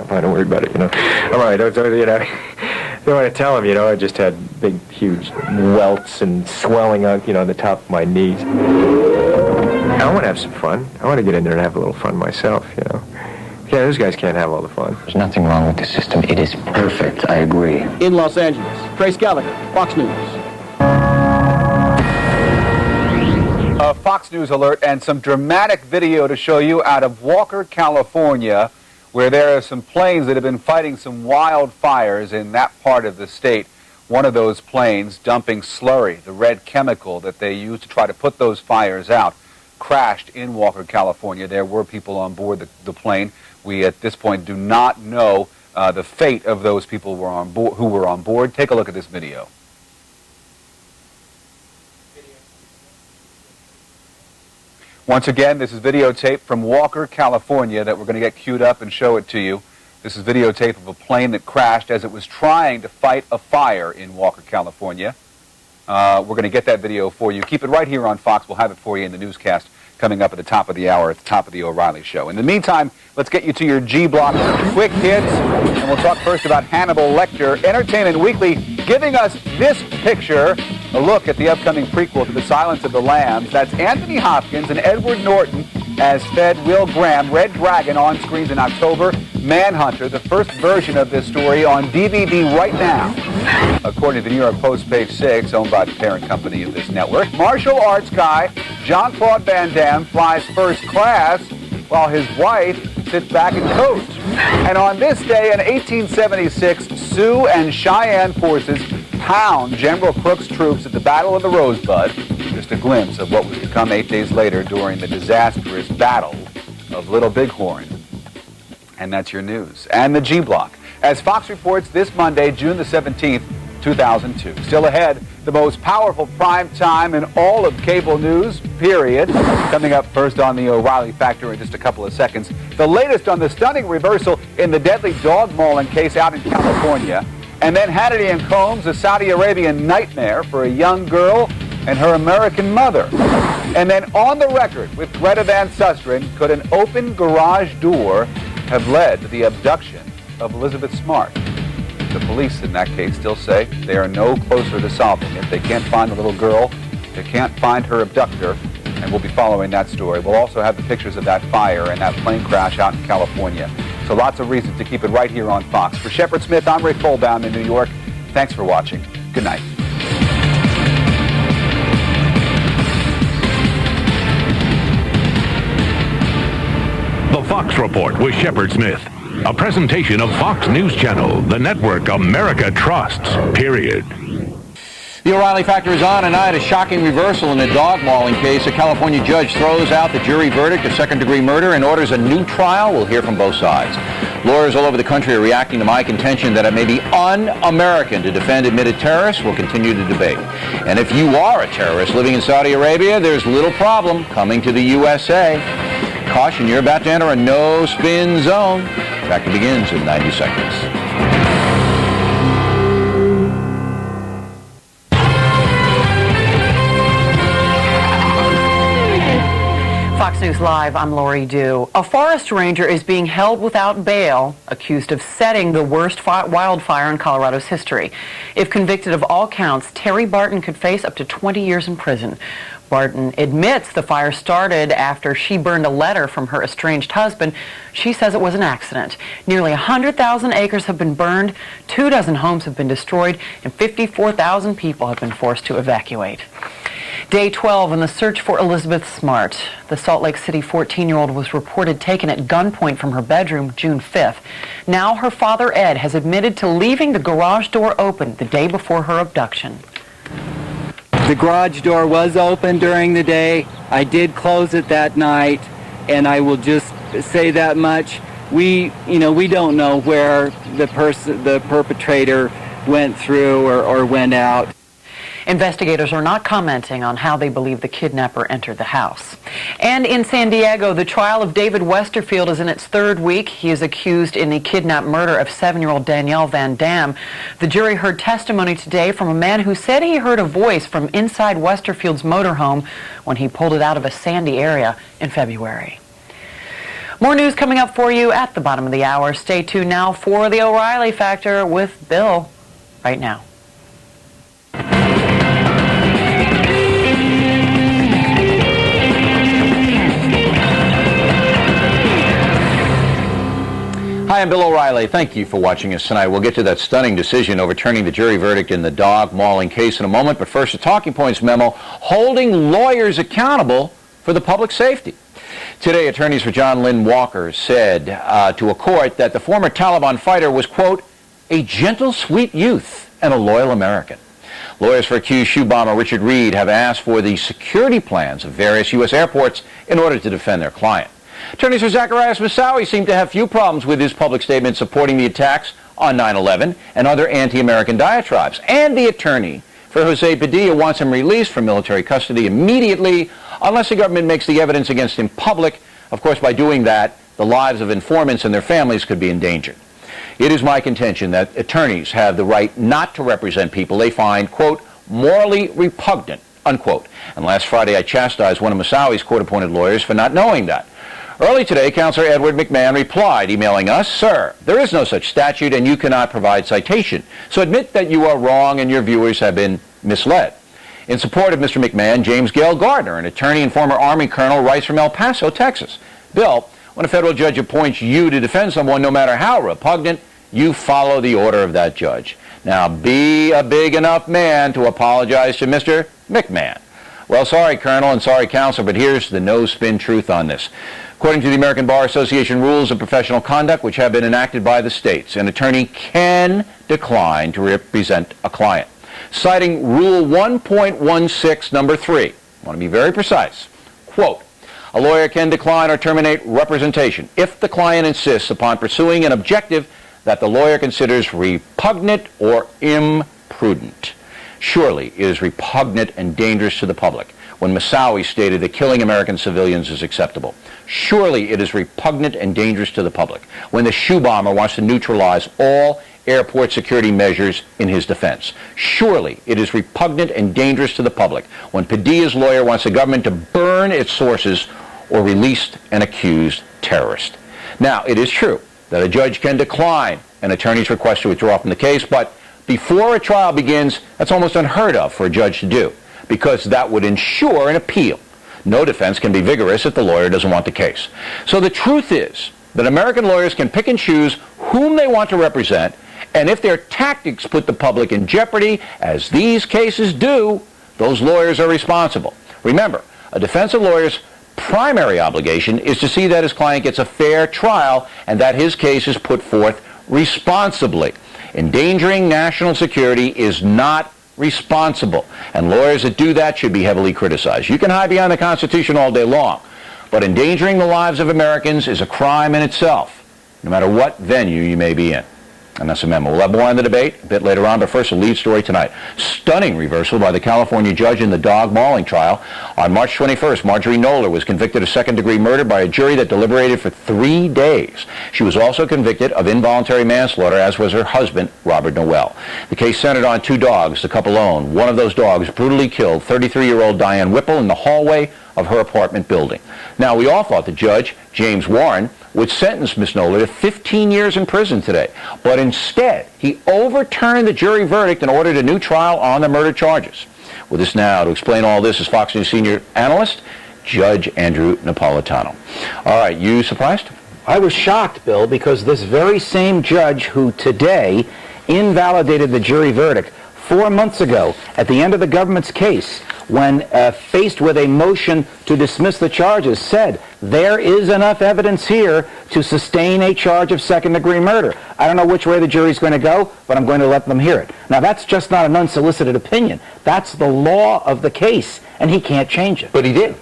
fine, don't worry about it, you know. All right, you know, I don't want to tell him, you know, I just had big, huge welts and swelling on, you know, the top of my knees. I want to have some fun. I want to get in there and have a little fun myself, you know. Yeah, those guys can't have all the fun. There's nothing wrong with the system. It is perfect. I agree. In Los Angeles, Trace Gallagher, Fox News. A Fox News alert and some dramatic video to show you out of Walker, California, where there are some planes that have been fighting some wildfires in that part of the state. One of those planes dumping slurry, the red chemical that they use to try to put those fires out, crashed in Walker, California. There were people on board the plane. We, at this point, do not know the fate of those people who were on board. Take a look at this video. Once again, this is videotape from Walker, California that we're going to get queued up and show it to you. This is videotape of a plane that crashed as it was trying to fight a fire in Walker, California. We're going to get that video for you. Keep it right here on Fox. We'll have it for you in the newscast coming up at the top of the hour at the top of the O'Reilly Show. In the meantime, let's get you to your G Block quick hits, and we'll talk first about Hannibal Lecter. Entertainment Weekly giving us this picture, a look at the upcoming prequel to The Silence of the Lambs. That's Anthony Hopkins and Edward Norton as Fed Will Graham. Red Dragon on screens in October. Manhunter, the first version of this story on DVD right now. According to the New York Post, page 6, owned by the parent company of this network, martial arts guy Jean-Claude Van Damme flies first class while his wife sits back and coats. And on this day in 1876, Sioux and Cheyenne forces pound General Crook's troops at the Battle of the Rosebud. Just a glimpse of what was to come 8 days later during the disastrous Battle of Little Bighorn. And that's your news. And the G-Block, as Fox reports this Monday, June the 17th, 2002. Still ahead, the most powerful prime time in all of cable news, period. Coming up first on the O'Reilly Factor in just a couple of seconds. The latest on the stunning reversal in the deadly dog mauling case out in California. And then Hannity and Combs, a Saudi Arabian nightmare for a young girl and her American mother. And then on the record with Greta Van Susteren, could an open garage door have led to the abduction of Elizabeth Smart? The police in that case still say they are no closer to solving it. They can't find the little girl. They can't find her abductor. And we'll be following that story. We'll also have the pictures of that fire and that plane crash out in California. So lots of reasons to keep it right here on Fox. For Shepard Smith, I'm Ray Folbaum in New York. Thanks for watching. Good night. The Fox Report with Shepard Smith. A presentation of Fox News Channel, the network America trusts, period. The O'Reilly Factor is on tonight. A shocking reversal in a dog mauling case. A California judge throws out the jury verdict of second-degree murder and orders a new trial. We'll hear from both sides. Lawyers all over the country are reacting to my contention that it may be un-American to defend admitted terrorists. We'll continue to debate. And if you are a terrorist living in Saudi Arabia, there's little problem coming to the USA. Caution, you're about to enter a no-spin zone. Factor begins in 90 seconds. Fox News Live, I'm Lori Dew. A forest ranger is being held without bail, accused of setting the worst wildfire in Colorado's history. If convicted of all counts, Terry Barton could face up to 20 years in prison. Barton admits the fire started after she burned a letter from her estranged husband. She says it was an accident. Nearly 100,000 acres have been burned, 24 homes have been destroyed, and 54,000 people have been forced to evacuate. Day 12 in the search for Elizabeth Smart. The Salt Lake City 14-year-old was reported taken at gunpoint from her bedroom June 5th. Now her father, Ed, has admitted to leaving the garage door open the day before her abduction. The garage door was open during the day. I did close it that night, and I will just say that much. We don't know where the perpetrator went through or went out. Investigators are not commenting on how they believe the kidnapper entered the house. And in San Diego, the trial of David Westerfield is in its third week. He is accused in the kidnapped murder of 7-year-old Danielle Van Dam. The jury heard testimony today from a man who said he heard a voice from inside Westerfield's motorhome when he pulled it out of a sandy area in February. More news coming up for you at the bottom of the hour. Stay tuned now for the O'Reilly Factor with Bill right now. Hi, I'm Bill O'Reilly. Thank you for watching us tonight. We'll get to that stunning decision overturning the jury verdict in the dog mauling case in a moment. But first, a talking points memo holding lawyers accountable for the public safety. Today, attorneys for John Lynn Walker said to a court that the former Taliban fighter was, quote, a gentle, sweet youth and a loyal American. Lawyers for accused shoe bomber Richard Reed have asked for the security plans of various U.S. airports in order to defend their client. Attorneys for Zacarias Moussaoui seem to have few problems with his public statement supporting the attacks on 9/11 and other anti-American diatribes. And the attorney for Jose Padilla wants him released from military custody immediately unless the government makes the evidence against him public. Of course, by doing that, the lives of informants and their families could be endangered. It is my contention that attorneys have the right not to represent people they find, quote, morally repugnant, unquote. And last Friday, I chastised one of Moussaoui's court-appointed lawyers for not knowing that. Early today, Counselor Edward McMahon replied, emailing us, Sir, there is no such statute and you cannot provide citation. So admit that you are wrong and your viewers have been misled. In support of Mr. McMahon, James Gale Gardner, an attorney and former Army colonel, writes from El Paso, Texas. Bill, when a federal judge appoints you to defend someone, no matter how repugnant, you follow the order of that judge. Now, be a big enough man to apologize to Mr. McMahon. Well, sorry, Colonel, and sorry, Counselor, but here's the no-spin truth on this. According to the American Bar Association rules of professional conduct, which have been enacted by the states, an attorney can decline to represent a client. Citing Rule 1.16, number 3, I want to be very precise, quote, a lawyer can decline or terminate representation if the client insists upon pursuing an objective that the lawyer considers repugnant or imprudent. Surely it is repugnant and dangerous to the public when Moussaoui stated that killing American civilians is acceptable. Surely it is repugnant and dangerous to the public when the shoe bomber wants to neutralize all airport security measures in his defense. Surely it is repugnant and dangerous to the public when Padilla's lawyer wants the government to burn its sources or release an accused terrorist. Now, it is true that a judge can decline an attorney's request to withdraw from the case, but before a trial begins, that's almost unheard of for a judge to do, because that would ensure an appeal. No defense can be vigorous if the lawyer doesn't want the case. So the truth is that American lawyers can pick and choose whom they want to represent, and if their tactics put the public in jeopardy, as these cases do, those lawyers are responsible. Remember, a defensive lawyer's primary obligation is to see that his client gets a fair trial and that his case is put forth responsibly. Endangering national security is not responsible, and lawyers that do that should be heavily criticized. You can hide behind the Constitution all day long, but endangering the lives of Americans is a crime in itself, no matter what venue you may be in. And that's a memo. We'll have more on the debate a bit later on, but first, a lead story tonight. Stunning reversal by the California judge in the dog mauling trial. On March 21st, Marjorie Knoller was convicted of second-degree murder by a jury that deliberated for 3 days. She was also convicted of involuntary manslaughter, as was her husband, Robert Noel. The case centered on 2 dogs the couple owned. One of those dogs brutally killed 33-year-old Diane Whipple in the hallway of her apartment building. Now, we all thought the judge, James Warren, would sentence Ms. Knoller to 15 years in prison today. But instead, he overturned the jury verdict and ordered a new trial on the murder charges. With us now to explain all this is Fox News senior analyst, Judge Andrew Napolitano. All right, you surprised? I was shocked, Bill, because this very same judge who today invalidated the jury verdict 4 months ago at the end of the government's case, when faced with a motion to dismiss the charges, said there is enough evidence here to sustain a charge of second-degree murder. I don't know which way the jury's going to go, but I'm going to let them hear it. Now, that's just not an unsolicited opinion. That's the law of the case, and he can't change it. But he did.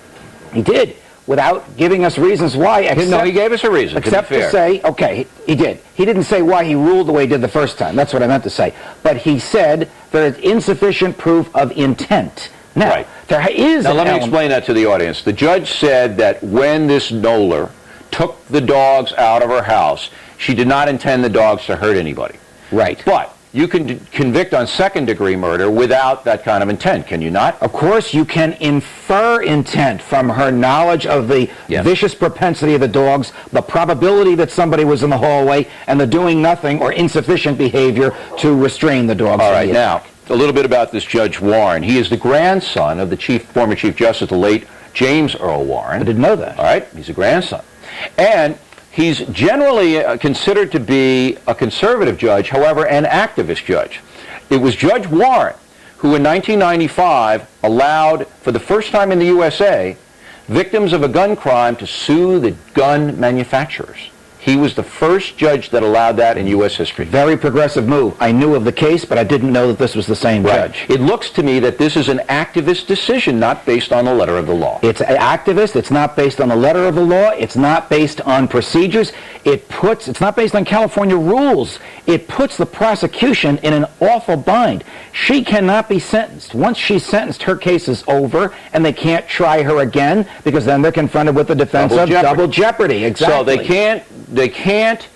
He did, without giving us reasons why. Except, no, he gave us a reason, except to say, okay, he did. He didn't say why he ruled the way he did the first time. That's what I meant to say. But he said there is insufficient proof of intent. Now, right. There is now, an let me element. explain that to the audience. The judge said that when this Knoller took the dogs out of her house, she did not intend the dogs to hurt anybody. Right. But you can convict on second-degree murder without that kind of intent, can you not? Of course, you can infer intent from her knowledge of the vicious propensity of the dogs, the probability that somebody was in the hallway, and the doing nothing or insufficient behavior to restrain the dogs. All right, now, a little bit about this Judge Warren. He is the grandson of the former Chief Justice, the late James Earl Warren. I didn't know that. All right, he's a grandson. And he's generally considered to be a conservative judge, however, an activist judge. It was Judge Warren who in 1995 allowed, for the first time in the USA, victims of a gun crime to sue the gun manufacturers. He was the first judge that allowed that in U.S. history. Very progressive move. I knew of the case, but I didn't know that this was the same judge. It looks to me that this is an activist decision, not based on the letter of the law. It's activist. It's not based on the letter of the law. It's not based on procedures. It's not based on California rules. It puts the prosecution in an awful bind. She cannot be sentenced. Once she's sentenced, her case is over, and they can't try her again, because then they're confronted with the defense of double jeopardy. Exactly. So they can't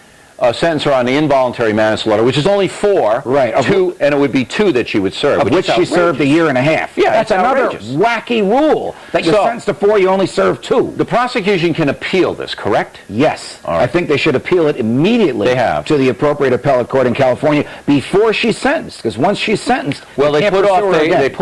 sentence her on the involuntary manslaughter, which is only 4. Right. And it would be 2 that she would serve. Of which she served a year and a half. Yeah, that's another outrageous. Wacky rule. That you're sentenced to 4, you only serve 2. The prosecution can appeal this, correct? Yes. All right. I think they should appeal it immediately to the appropriate appellate court in California before she's sentenced. Because once she's sentenced, well, they put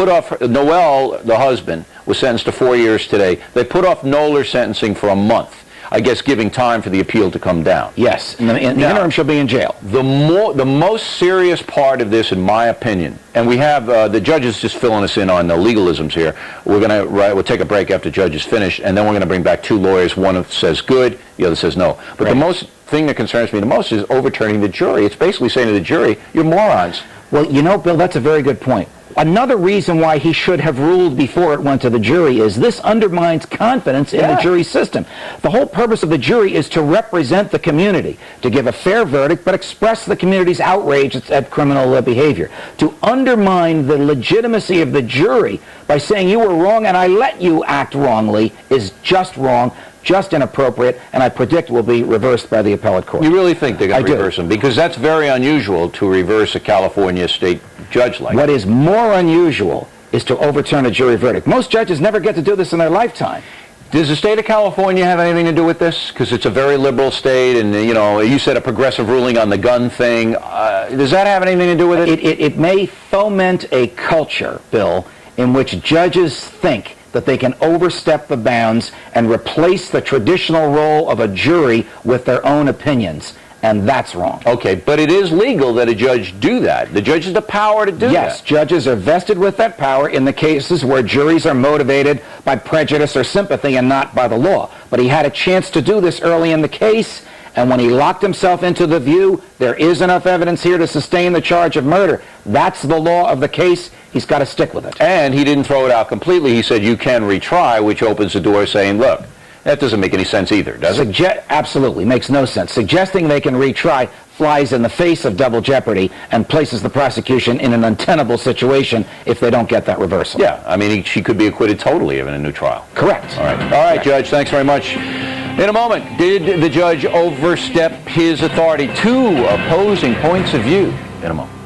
off Noel, the husband, was sentenced to 4 years today. They put off Nolar's sentencing for a month, I guess, giving time for the appeal to come down. Yes. In the interim, she'll be in jail. The most serious part of this, in my opinion, and we have the judges just filling us in on the legalisms here. We'll take a break after judges finish, and then we're going to bring back 2 lawyers. One says good, the other says no. But the thing that concerns me the most is overturning the jury. It's basically saying to the jury, you're morons. Well, you know, Bill, that's a very good point. Another reason why he should have ruled before it went to the jury is this undermines confidence in the jury system. The whole purpose of the jury is to represent the community, to give a fair verdict, but express the community's outrage at criminal behavior. To undermine the legitimacy of the jury by saying you were wrong and I let you act wrongly is just wrong, just inappropriate, and I predict will be reversed by the appellate court. You really think they're going to reverse them? Because that's very unusual to reverse a California state judge like that. What is more unusual is to overturn a jury verdict. Most judges never get to do this in their lifetime. Does the state of California have anything to do with this? Because it's a very liberal state, and, you know, you said a progressive ruling on the gun thing. Does that have anything to do with it? It may foment a culture, Bill, in which judges think that they can overstep the bounds and replace the traditional role of a jury with their own opinions. And that's wrong. Okay, but it is legal that a judge do that. The judge has the power to do that. Yes, judges are vested with that power in the cases where juries are motivated by prejudice or sympathy and not by the law. But he had a chance to do this early in the case, and when he locked himself into the view, there is enough evidence here to sustain the charge of murder. That's the law of the case. He's got to stick with it. And he didn't throw it out completely. He said you can retry, which opens the door saying, look, that doesn't make any sense either, does it? Absolutely, makes no sense. Suggesting they can retry flies in the face of double jeopardy and places the prosecution in an untenable situation if they don't get that reversal. Yeah, I mean, she could be acquitted totally in a new trial. Correct. All right, Judge, thanks very much. In a moment, did the judge overstep his authority? 2 opposing points of view. In a moment.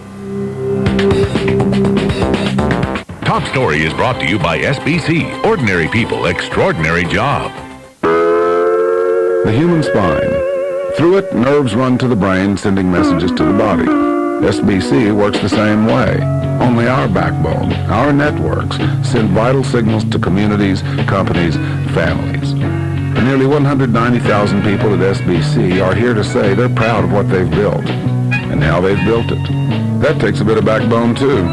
Top Story is brought to you by SBC. Ordinary people, extraordinary job. The human spine. Through it, nerves run to the brain, sending messages to the body. SBC works the same way. Only our backbone, our networks, send vital signals to communities, companies, families. The nearly 190,000 people at SBC are here to say they're proud of what they've built and how they've built it. That takes a bit of backbone, too.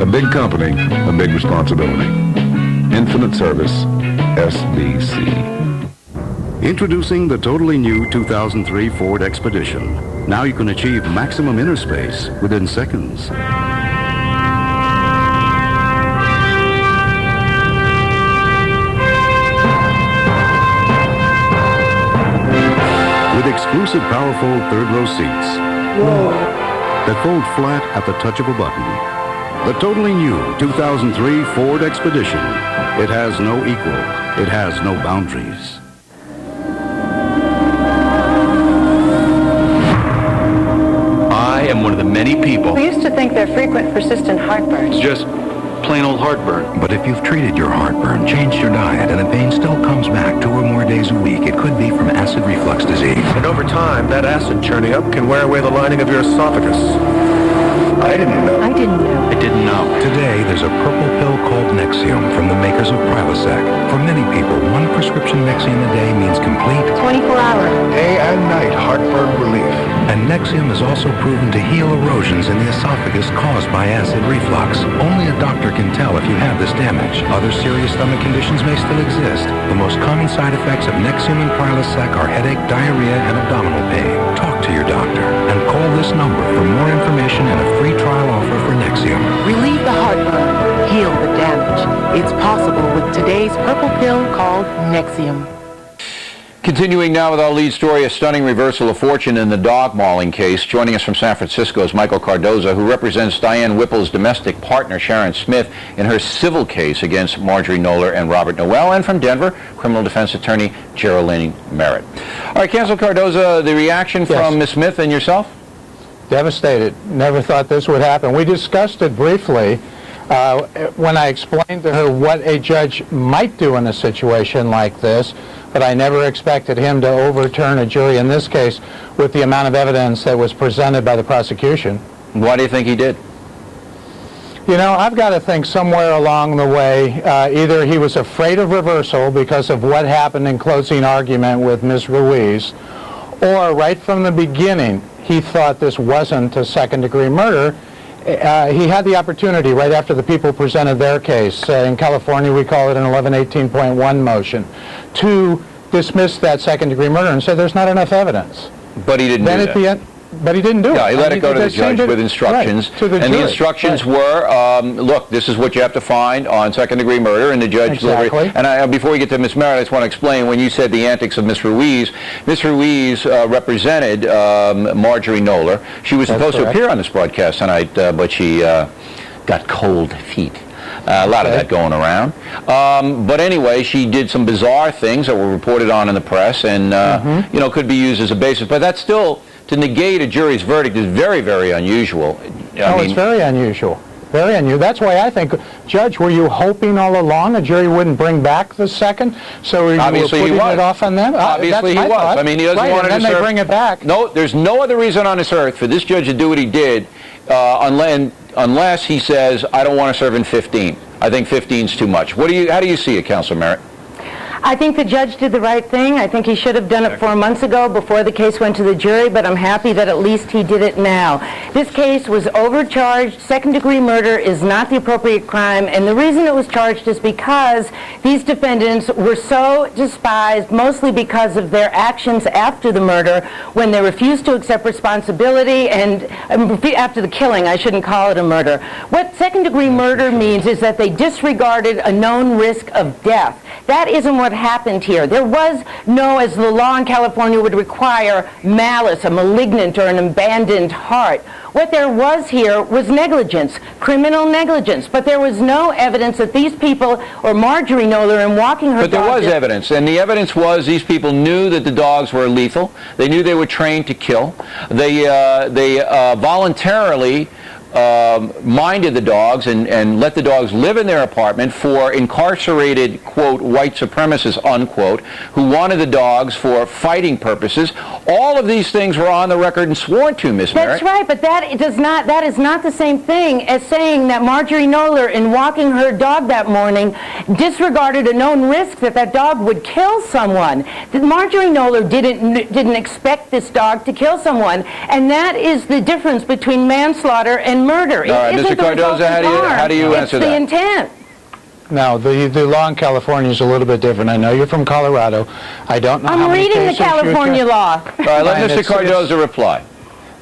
A big company, a big responsibility. Infinite Service, SBC. Introducing the totally new 2003 Ford Expedition. Now you can achieve maximum inner space within seconds. With exclusive powerful third-row seats that fold flat at the touch of a button. The totally new 2003 Ford Expedition. It has no equal. It has no boundaries. I am one of the many many people. We used to think they're frequent, persistent heartburns. Just plain old heartburn. But if you've treated your heartburn, changed your diet, and the pain still comes back 2 or more days a week, it could be from acid reflux disease. And over time, that acid churning up can wear away the lining of your esophagus. I didn't know. I didn't know. I didn't know. Today, there's a purple pill called Nexium from the makers of Prilosec. For many people, 1 prescription Nexium a day means complete 24-hour. Day and night heartburn relief. And Nexium is also proven to heal erosions in the esophagus caused by acid reflux. Only a doctor can tell if you have this damage. Other serious stomach conditions may still exist. The most common side effects of Nexium and Prilosec are headache, diarrhea, and abdominal pain. Talk to your doctor and call this number for more information and a free trial offer for Nexium. Relieve the heartburn. Heal the damage. It's possible with today's purple pill called Nexium. Continuing now with our lead story, a stunning reversal of fortune in the dog mauling case. Joining us from San Francisco is Michael Cardoza, who represents Diane Whipple's domestic partner, Sharon Smith, in her civil case against Marjorie Knoller and Robert Noel, and from Denver, criminal defense attorney Geraldine Merritt. All right, Counsel Cardoza, the reaction from Ms. Smith and yourself? Devastated. Never thought this would happen. We discussed it briefly when I explained to her what a judge might do in a situation like this, but I never expected him to overturn a jury in this case with the amount of evidence that was presented by the prosecution. Why do you think he did? You know, I've got to think somewhere along the way, either he was afraid of reversal because of what happened in closing argument with Ms. Ruiz, or right from the beginning, he thought this wasn't a second-degree murder. He had the opportunity right after the people presented their case. In California, we call it an 1118.1 motion, to dismiss that second-degree murder and say there's not enough evidence. But he didn't do that. At the end, but he didn't do it. Yeah, he let it go to the judge with instructions. Right, to the and jury. the instructions were, look, this is what you have to find on second-degree murder, and the judge... Exactly. And before we get to Ms. Merritt, I just want to explain, when you said the antics of Ms. Ruiz represented Marjorie Knoller. She was supposed to appear on this broadcast tonight, but she got cold feet. A lot of that going around. But anyway, she did some bizarre things that were reported on in the press and, you know, could be used as a basis. But that's still, to negate a jury's verdict is very, very unusual. I mean, it's very unusual. Very unusual. That's why I think, Judge, were you hoping all along a jury wouldn't bring back the second? So you were putting it off on them? Obviously he was. Thought. I mean, he doesn't want to and then they bring it back. No, there's no other reason on this earth for this judge to do what he did unless he says, I don't want to serve in 15. I think 15's too much. How do you see it, Counselor Merritt? I think the judge did the right thing. I think he should have done it 4 months ago before the case went to the jury, but I'm happy that at least he did it now. This case was overcharged. Second-degree murder is not the appropriate crime, and the reason it was charged is because these defendants were so despised, mostly because of their actions after the murder, when they refused to accept responsibility, and after the killing, I shouldn't call it a murder. What second-degree murder means is that they disregarded a known risk of death. That isn't what happened here. There was no, as the law in California would require, malice, a malignant or an abandoned heart. What there was here was negligence, criminal negligence, but there was no evidence that these people, or Marjorie Knoller, in walking her dog... But there was evidence, and the evidence was these people knew that the dogs were lethal. They knew they were trained to kill. They voluntarily minded the dogs and let the dogs live in their apartment for incarcerated, quote, white supremacists, unquote, who wanted the dogs for fighting purposes. All of these things were on the record and sworn to, Ms. Merritt. That's right, but that is not the same thing as saying that Marjorie Knoller, in walking her dog that morning, disregarded a known risk that that dog would kill someone. That Marjorie Knoller didn't expect this dog to kill someone, and that is the difference between manslaughter and murder. All right, Mr. Cardoza, how do you answer that? It's the intent. No, the law in California is a little bit different. I know you're from Colorado. I don't know how many cases I'm reading the California law. All right, let Mr. Cardoza reply.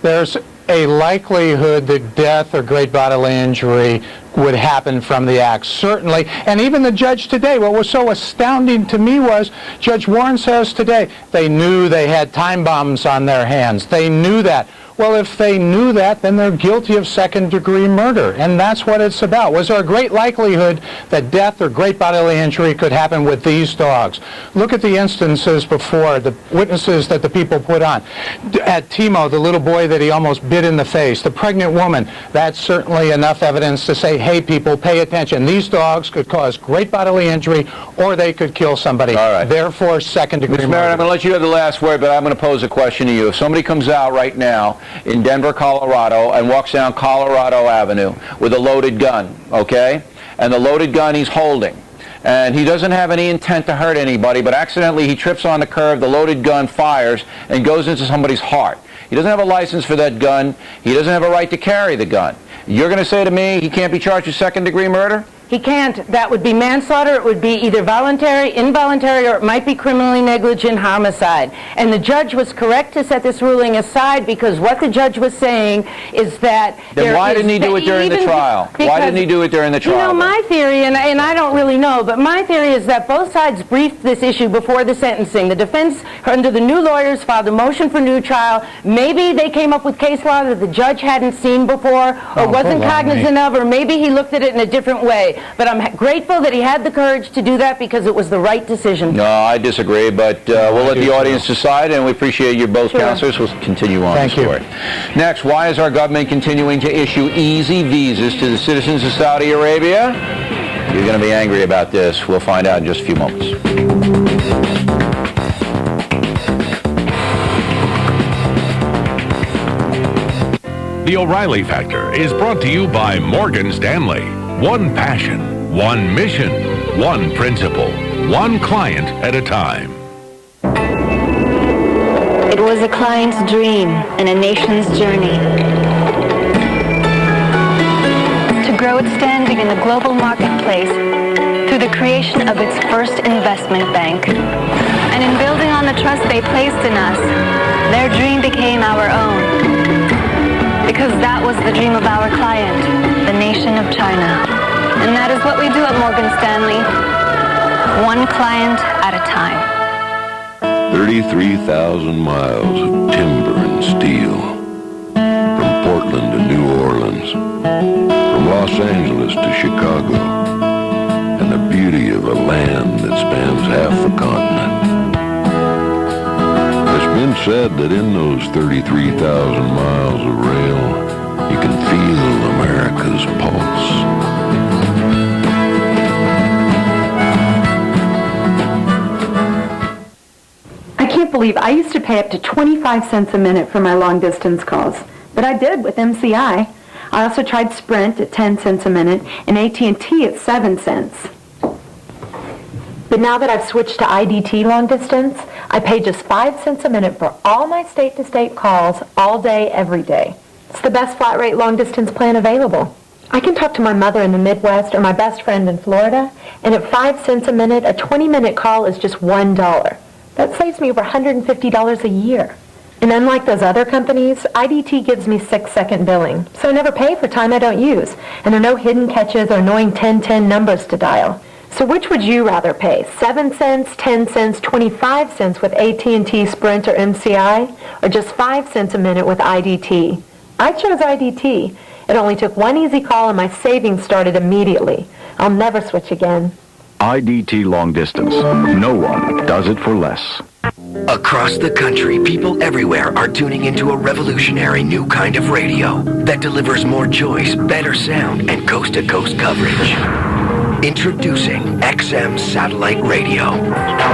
There's a likelihood that death or great bodily injury would happen from the act, certainly. And even the judge today, what was so astounding to me was Judge Warren says today, they knew they had time bombs on their hands. They knew that. Well, if they knew that, then they're guilty of second-degree murder, and that's what it's about. Was there a great likelihood that death or great bodily injury could happen with these dogs? Look at the instances before, the witnesses that the people put on. At Timo, the little boy that he almost bit in the face, the pregnant woman, that's certainly enough evidence to say, hey, people, pay attention. These dogs could cause great bodily injury, or they could kill somebody. All right. Therefore, second-degree murder. Mr. Merritt, I'm going to let you have the last word, but I'm going to pose a question to you. If somebody comes out right now in Denver, Colorado, and walks down Colorado Avenue with a loaded gun, okay? And the loaded gun he's holding, and he doesn't have any intent to hurt anybody, but accidentally he trips on the curb, the loaded gun fires, and goes into somebody's heart. He doesn't have a license for that gun. He doesn't have a right to carry the gun. You're going to say to me he can't be charged with second-degree murder? He can't. That would be manslaughter. It would be either voluntary, involuntary, or it might be criminally negligent homicide. And the judge was correct to set this ruling aside because what the judge was saying is that... Then why didn't he do it during the trial? Why didn't he do it during the trial? You know, my theory, and I don't really know, but my theory is that both sides briefed this issue before the sentencing. The defense, under the new lawyers, filed a motion for new trial. Maybe they came up with case law that the judge hadn't seen before or wasn't cognizant of, or maybe he looked at it in a different way. But I'm grateful that he had the courage to do that because it was the right decision. No, I disagree, but we'll let the audience decide, and we appreciate you both counselors. We'll continue on the story. Next, why is our government continuing to issue easy visas to the citizens of Saudi Arabia? You're going to be angry about this. We'll find out in just a few moments. The O'Reilly Factor is brought to you by Morgan Stanley. One passion, one mission, one principle, one client at a time. It was a client's dream and a nation's journey to grow its standing in the global marketplace through the creation of its first investment bank. And in building on the trust they placed in us, their dream became our own. Because that was the dream of our client, the nation of China. And that is what we do at Morgan Stanley, one client at a time. 33,000 miles of timber and steel, from Portland to New Orleans, from Los Angeles to Chicago, and the beauty of a land that spans half the continent. It's been said that in those 33,000 miles of rail, you can feel America's pulse. I can't believe I used to pay up to 25 cents a minute for my long-distance calls, but I did with MCI. I also tried Sprint at 10 cents a minute and AT&T at 7 cents. But now that I've switched to IDT long distance, I pay just 5 cents a minute for all my state-to-state calls all day, every day. It's the best flat rate long distance plan available. I can talk to my mother in the Midwest or my best friend in Florida, and at 5 cents a minute, a 20-minute call is just $1. That saves me over $150 a year. And unlike those other companies, IDT gives me 6-second billing, so I never pay for time I don't use, and there are no hidden catches or annoying 1010 numbers to dial. So which would you rather pay, 7 cents, 10 cents, 25 cents with AT&T, Sprint, or MCI, or just 5 cents a minute with IDT? I chose IDT. It only took one easy call and my savings started immediately. I'll never switch again. IDT Long Distance. No one does it for less. Across the country, people everywhere are tuning into a revolutionary new kind of radio that delivers more choice, better sound, and coast-to-coast coverage. Introducing XM Satellite Radio.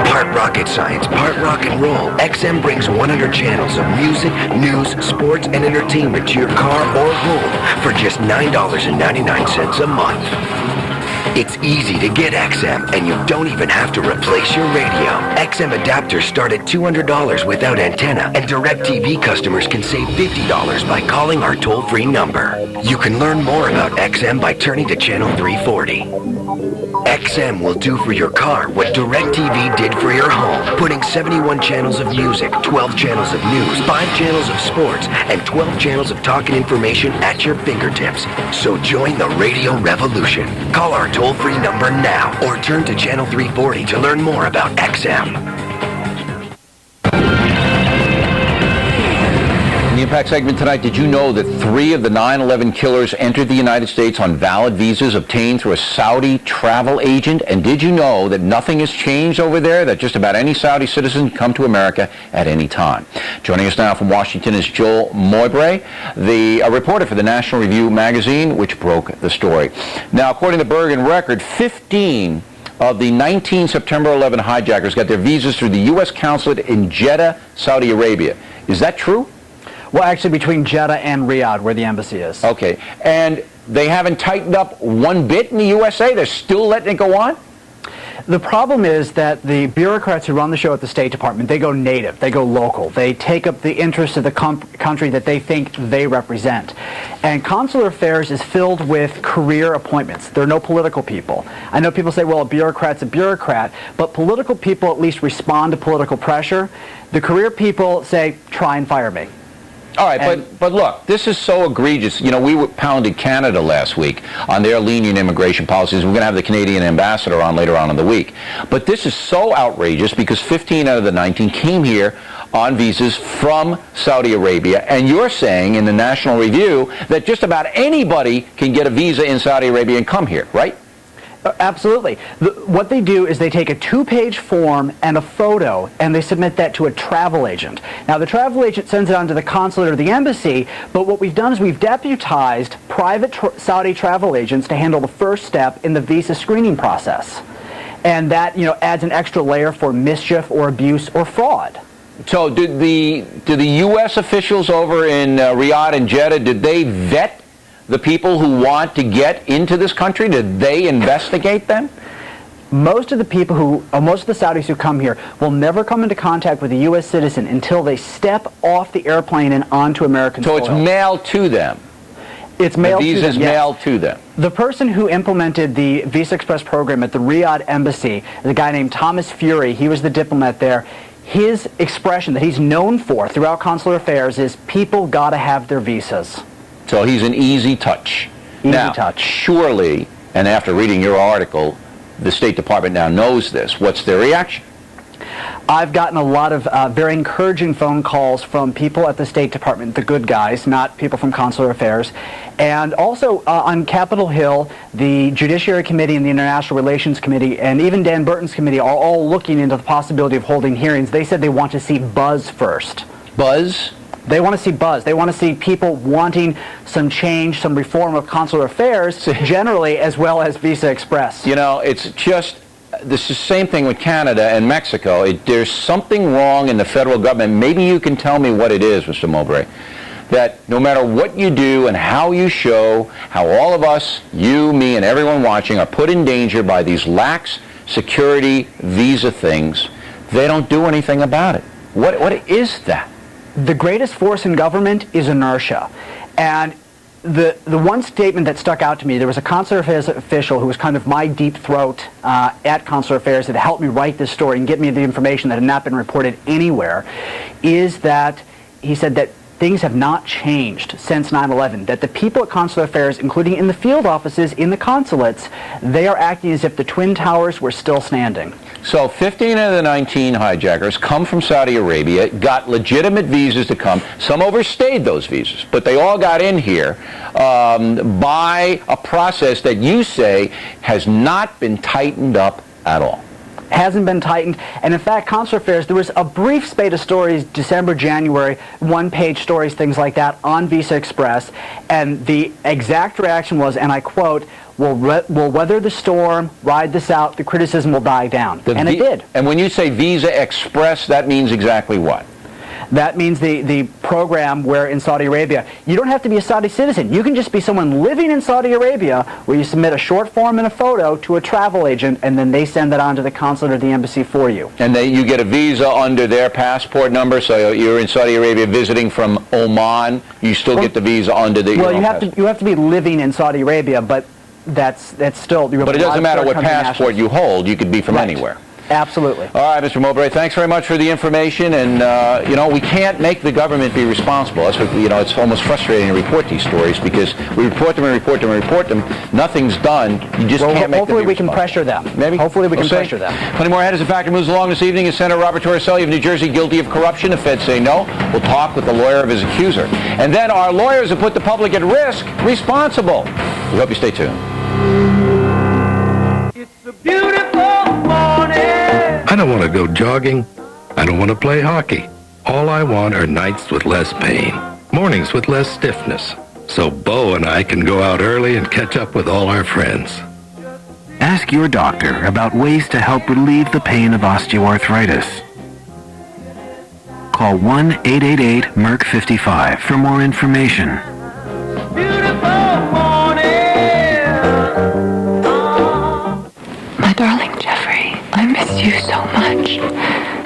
Part rocket science, part rock and roll, XM brings 100 channels of music, news, sports, and entertainment to your car or home for just $9.99 a month. It's easy to get XM, and you don't even have to replace your radio. XM adapters start at $200 without antenna, and DirecTV customers can save $50 by calling our toll-free number. You can learn more about XM by turning to channel 340. XM will do for your car what DirecTV did for your home, putting 71 channels of music, 12 channels of news, 5 channels of sports, and 12 channels of talk and information at your fingertips. So join the radio revolution. Call our toll-free number now or turn to channel 340 to learn more about XM. In the Impact segment tonight, did you know that 3 of the 9/11 killers entered the United States on valid visas obtained through a Saudi travel agent? And did you know that nothing has changed over there, that just about any Saudi citizen can come to America at any time? Joining us now from Washington is Joel Mowbray, a reporter for the National Review magazine, which broke the story. Now, according to Bergen Record, 15 of the 19 September 11 hijackers got their visas through the U.S. consulate in Jeddah, Saudi Arabia. Is that true? Well, actually, between Jeddah and Riyadh, where the embassy is. Okay. And they haven't tightened up one bit in the USA? They're still letting it go on? The problem is that the bureaucrats who run the show at the State Department, they go native, they go local. They take up the interests of the country that they think they represent. And consular affairs is filled with career appointments. There are no political people. I know people say, well, a bureaucrat's a bureaucrat, but political people at least respond to political pressure. The career people say, try and fire me. All right, but look, this is so egregious. You know, we pounded Canada last week on their lenient immigration policies. We're going to have the Canadian ambassador on later on in the week. But this is so outrageous because 15 out of the 19 came here on visas from Saudi Arabia. And you're saying in the National Review that just about anybody can get a visa in Saudi Arabia and come here, right? Absolutely. What they do is they take a 2-page form and a photo, and they submit that to a travel agent. Now, the travel agent sends it on to the consulate or the embassy, but what we've done is we've deputized private Saudi travel agents to handle the first step in the visa screening process. And that, adds an extra layer for mischief or abuse or fraud. So do the U.S. officials over in Riyadh and Jeddah, did they vet the people who want to get into this country? Did they investigate them? Most of the people most of the Saudis who come here will never come into contact with a U.S. citizen until they step off the airplane and onto American soil. So it's mailed to them? It's mailed to them, The visa's mailed to them? The person who implemented the Visa Express program at the Riyadh embassy is a guy named Thomas Fury. He was the diplomat there. His expression that he's known for throughout consular affairs is people got to have their visas. So he's an easy touch. Easy touch. Surely, and after reading your article, the State Department now knows this. What's their reaction? I've gotten a lot of very encouraging phone calls from people at the State Department, the good guys, not people from Consular Affairs. And also on Capitol Hill, the Judiciary Committee and the International Relations Committee and even Dan Burton's committee are all looking into the possibility of holding hearings. They said they want to see buzz first. Buzz? They want to see buzz. They want to see people wanting some change, some reform of consular affairs generally, as well as Visa Express. It's just, this is the same thing with Canada and Mexico. There's something wrong in the federal government. Maybe you can tell me what it is, Mr. Mowbray, that no matter what you do and how you show, how all of us, you, me, and everyone watching are put in danger by these lax security visa things, they don't do anything about it. What is that? The greatest force in government is inertia. And the one statement that stuck out to me, there was a consular affairs official who was kind of my deep throat at Consular Affairs that helped me write this story and get me the information that had not been reported anywhere, is that he said that things have not changed since 9/11, that the people at Consular Affairs, including in the field offices, in the consulates, they are acting as if the Twin Towers were still standing. So 15 of the 19 hijackers come from Saudi Arabia, got legitimate visas to come. Some overstayed those visas, but they all got in here by a process that you say has not been tightened up at all. Hasn't been tightened. And in fact, Consular Affairs, there was a brief spate of stories, December, January, one-page stories, things like that, on Visa Express. And the exact reaction was, and I quote, we'll weather the storm, ride this out, the criticism will die down. And it did. And when you say Visa Express, that means exactly what? That means the program where in Saudi Arabia, you don't have to be a Saudi citizen. You can just be someone living in Saudi Arabia where you submit a short form and a photo to a travel agent, and then they send that on to the consulate or the embassy for you. And you get a visa under their passport number, so you're in Saudi Arabia visiting from Oman, you still get the visa under the... Well, you have to be living in Saudi Arabia, but that's still... But it doesn't matter what passport you hold, you could be from anywhere. Absolutely. All right, Mr. Mowbray, thanks very much for the information. And, we can't make the government be responsible. That's what, it's almost frustrating to report these stories because we report them and report them and report them. Nothing's done. You just can't make them hopefully be we can responsible. pressure them. Maybe. Hopefully we can We'll see. pressure them. Plenty more ahead as the factor moves along this evening. Is Senator Robert Torricelli of New Jersey guilty of corruption? The feds say no. We'll talk with the lawyer of his accuser. And then our lawyers have put the public at risk responsible. We hope you stay tuned. I don't want to go jogging. I don't want to play hockey. All I want are nights with less pain, mornings with less stiffness, so Bo and I can go out early and catch up with all our friends. Ask your doctor about ways to help relieve the pain of osteoarthritis. Call 1-888-MERC55 for more information. My darling Jeffrey, I miss you so much.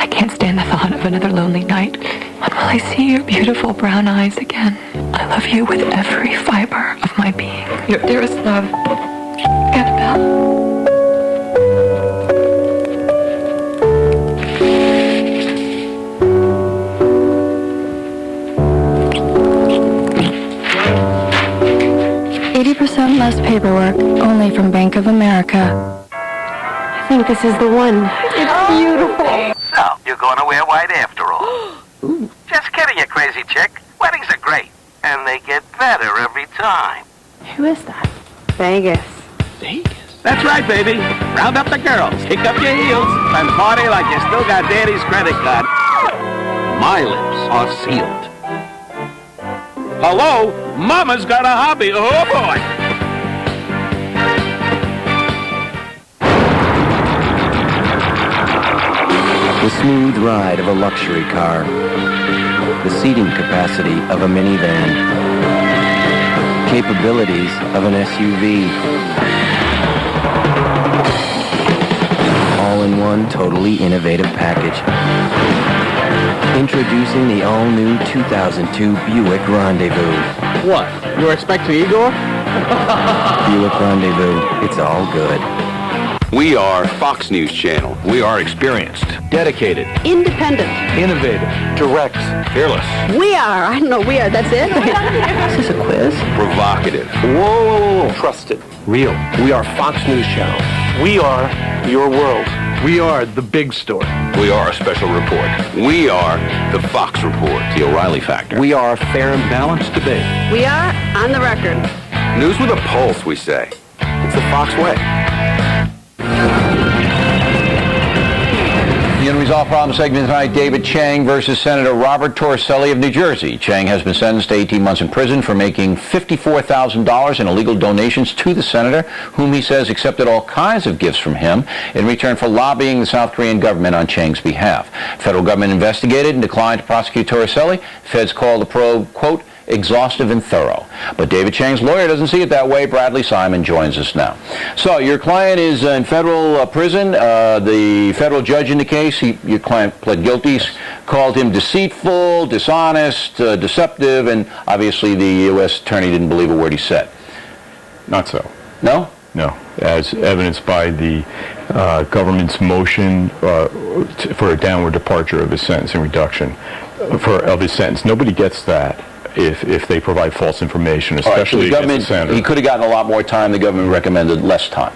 I can't stand the thought of another lonely night. When will I see your beautiful brown eyes again? I love you with every fiber of my being. Your dearest love, Annabelle. $80% less paperwork, only from Bank of America. I think this is the one. It's beautiful. So, you're going to wear white after all. Just kidding, you crazy chick. Weddings are great, and they get better every time. Who is that? Vegas. That's right, baby. Round up the girls, kick up your heels, and party like you still got Daddy's credit card. My lips are sealed. Hello? Mama's got a hobby. Oh, boy. The smooth ride of a luxury car. The seating capacity of a minivan. Capabilities of an SUV. All in one totally innovative package. Introducing the all-new 2002 Buick Rendezvous. What? You're expecting Igor? Buick Rendezvous. It's all good. We are Fox News Channel. We are experienced, dedicated, Independent. innovative, direct, fearless, We are. I don't know, we are. That's it? Is this a quiz? provocative. Whoa. Trusted. Real. We are Fox News Channel. We are your world. We are the big story. We are a special report. We are the Fox Report. The O'Reilly Factor. We are fair and balanced debate. We are on the record. News with a pulse, we say. It's the Fox way. The Unresolved Problem segment tonight, David Chang versus Senator Robert Torricelli of New Jersey. Chang has been sentenced to 18 months in prison for making $54,000 in illegal donations to the senator, whom he says accepted all kinds of gifts from him in return for lobbying the South Korean government on Chang's behalf. Federal government investigated and declined to prosecute Torricelli. Feds called the probe, quote, exhaustive and thorough. But David Chang's lawyer doesn't see it that way. Bradley Simon joins us now. So your client is in federal prison. The federal judge in the case, your client pled guilty, called him deceitful, dishonest, deceptive, and obviously the U.S. attorney didn't believe a word he said. Not so. No? No. As evidenced by the government's motion for a downward departure of his sentence and reduction of his sentence. Nobody gets that if they provide false information, especially the against the senator. He could have gotten a lot more time. The government recommended less time.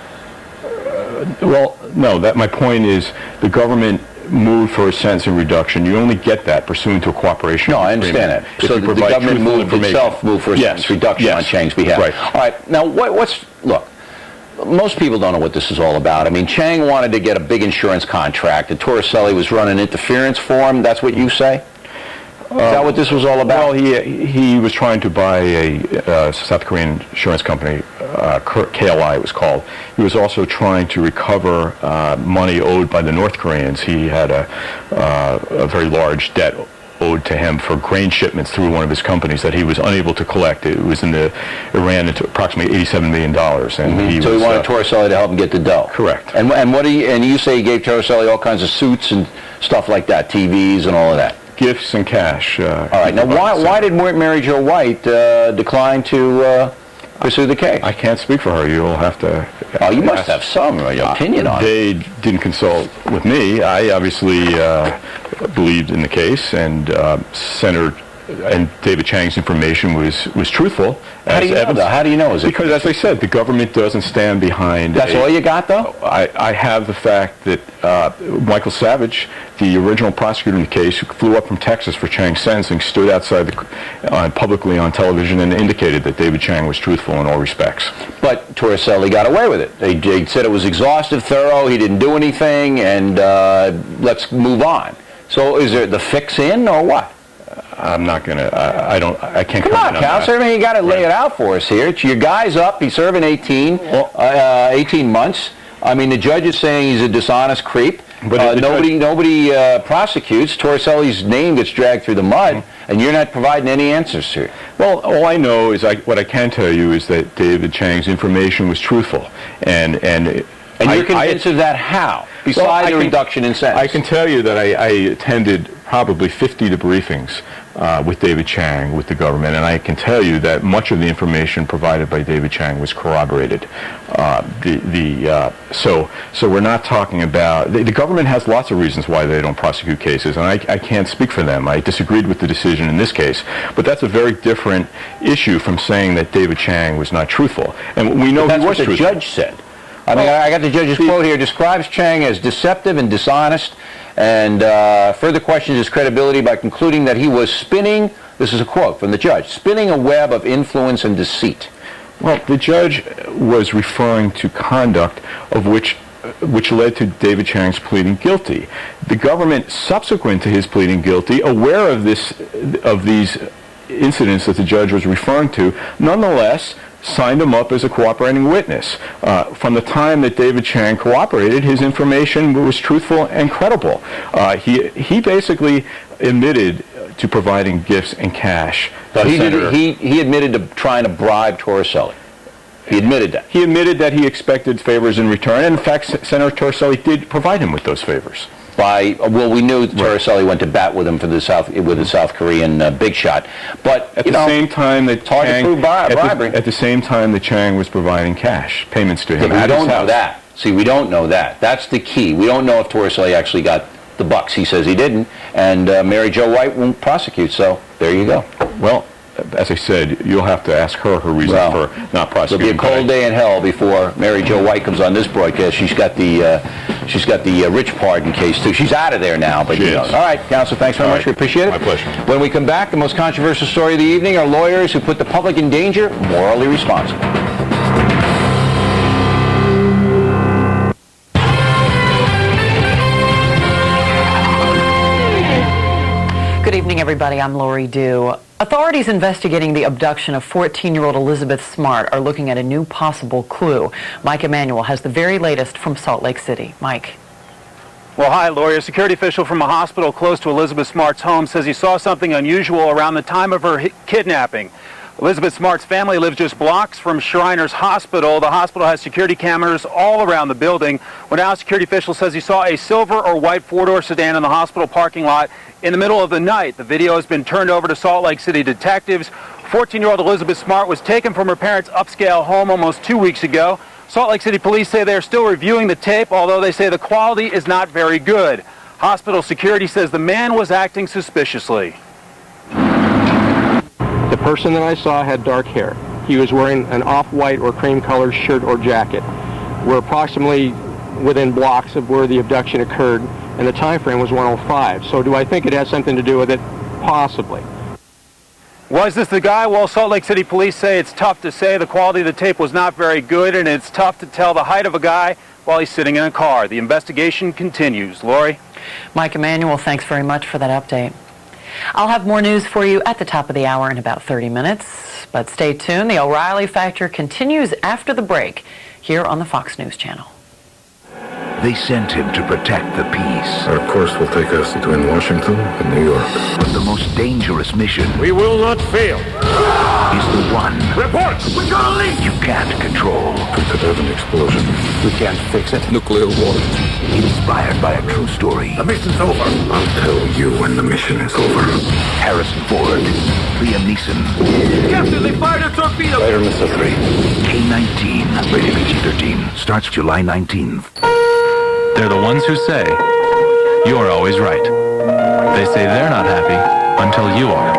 Well, no, my point is the government moved for a sentencing reduction. You only get that pursuant to a cooperation No, I agreement. understand that. If So you the provide government truthful moved information. itself for a sentence reduction on Chang's behalf. Right. All right. Now, look, most people don't know what this is all about. I mean, Chang wanted to get a big insurance contract. And Torricelli was running interference for him. That's what you say? Is that what this was all about? Well, he was trying to buy a South Korean insurance company, KLI it was called. He was also trying to recover money owed by the North Koreans. He had a very large debt owed to him for grain shipments through one of his companies that he was unable to collect. It ran into approximately $87 million. And So he wanted Torricelli to help him get the dough. Correct. And you say he gave Torricelli all kinds of suits and stuff like that, TVs and all of that. Gifts and cash. All right. Now, why did Mary Jo White decline to pursue the case? I can't speak for her. You'll have to... Oh, you must have some opinion on it. They didn't consult with me. I obviously believed in the case, and Senator and David Chang's information was truthful. How do you know that? How do you know? Because, as I said, the government doesn't stand behind... That's all you got, though? I have the fact that Michael Savage, the original prosecutor in the case, who flew up from Texas for Chang's sentencing, stood outside publicly on television and indicated that David Chang was truthful in all respects. But Torricelli got away with it. They said it was exhaustive, thorough, he didn't do anything, and let's move on. So is there the fix in, or what? I'm not going to, I can't Come on, Counselor. I mean, you got to lay it out for us here. Your guy's up. He's serving 18 months. I mean, the judge is saying he's a dishonest creep. But nobody prosecutes. Torricelli's name gets dragged through the mud, and you're not providing any answers here. Well, all I know is what I can tell you is that David Chang's information was truthful, and you're convinced of that how? Besides the reduction in sentence. I can tell you that I attended probably 50 debriefings with David Chang, with the government, and I can tell you that much of the information provided by David Chang was corroborated. So we're not talking about... The government has lots of reasons why they don't prosecute cases, and I can't speak for them. I disagreed with the decision in this case, but that's a very different issue from saying that David Chang was not truthful. And we know he was truthful. That's what the judge said. I mean, I got the judge's quote here, describes Chang as deceptive and dishonest, and further questions his credibility by concluding that he was spinning, this is a quote from the judge, spinning a web of influence and deceit. Well, the judge was referring to conduct of which led to David Chang's pleading guilty. The government, subsequent to his pleading guilty, aware of these incidents that the judge was referring to, nonetheless signed him up as a cooperating witness. From the time that David Chang cooperated, his information was truthful and credible. He basically admitted to providing gifts and cash. So he admitted to trying to bribe Torricelli. He admitted that. He admitted that he expected favors in return, and in fact, Senator Torricelli did provide him with those favors. We knew Torricelli went to bat with him for the South Korean big shot, but at the same time that hard to prove bribery. At the same time that Chang was providing cash payments to him. Yeah, we don't know that. See, we don't know that. That's the key. We don't know if Torricelli actually got the bucks. He says he didn't, and Mary Jo White won't prosecute. So there you go. Well, as I said, you'll have to ask her reason for not prosecuting. It'll be a cold day in hell before Mary Jo White comes on this broadcast. She's got the rich pardon case too. She's out of there now, but you know. All right, Counsel, thanks very much. We appreciate it. My pleasure. When we come back, the most controversial story of the evening are lawyers who put the public in danger, morally responsible. Good evening, everybody. I'm Lori Dew. Authorities investigating the abduction of 14-year-old Elizabeth Smart are looking at a new possible clue. Mike Emanuel has the very latest from Salt Lake City. Mike. Well, hi, Lori. A security official from a hospital close to Elizabeth Smart's home says he saw something unusual around the time of her kidnapping. Elizabeth Smart's family lives just blocks from Shriners Hospital. The hospital has security cameras all around the building. Well, now a security official says he saw a silver or white four-door sedan in the hospital parking lot in the middle of the night. The video has been turned over to Salt Lake City detectives. 14-year-old Elizabeth Smart was taken from her parents' upscale home almost 2 weeks ago. Salt Lake City police say they're still reviewing the tape, although they say the quality is not very good. Hospital security says the man was acting suspiciously. The person that I saw had dark hair. He was wearing an off-white or cream-colored shirt or jacket. We're approximately within blocks of where the abduction occurred, and the time frame was 1:05. So do I think it has something to do with it? Possibly. Was this the guy? Well, Salt Lake City police say it's tough to say. The quality of the tape was not very good, and it's tough to tell the height of a guy while he's sitting in a car. The investigation continues. Lori? Mike Emanuel, thanks very much for that update. I'll have more news for you at the top of the hour in about 30 minutes. But stay tuned. The O'Reilly Factor continues after the break here on the Fox News Channel. They sent him to protect the peace. Our course will take us between Washington and New York. But the most dangerous mission We will not fail. is the one Report! We're gonna leave! you can't control. We could have an explosion. We can't fix it. Nuclear war. Inspired by a true story. The mission's over. I'll tell you when the mission is over. Harrison Ford, Liam Neeson, Captain, they fired a torpedo! Later, Mr. 3. K-19, rated PG-13, starts July 19th. They're the ones who say, you're always right. They say they're not happy until you are.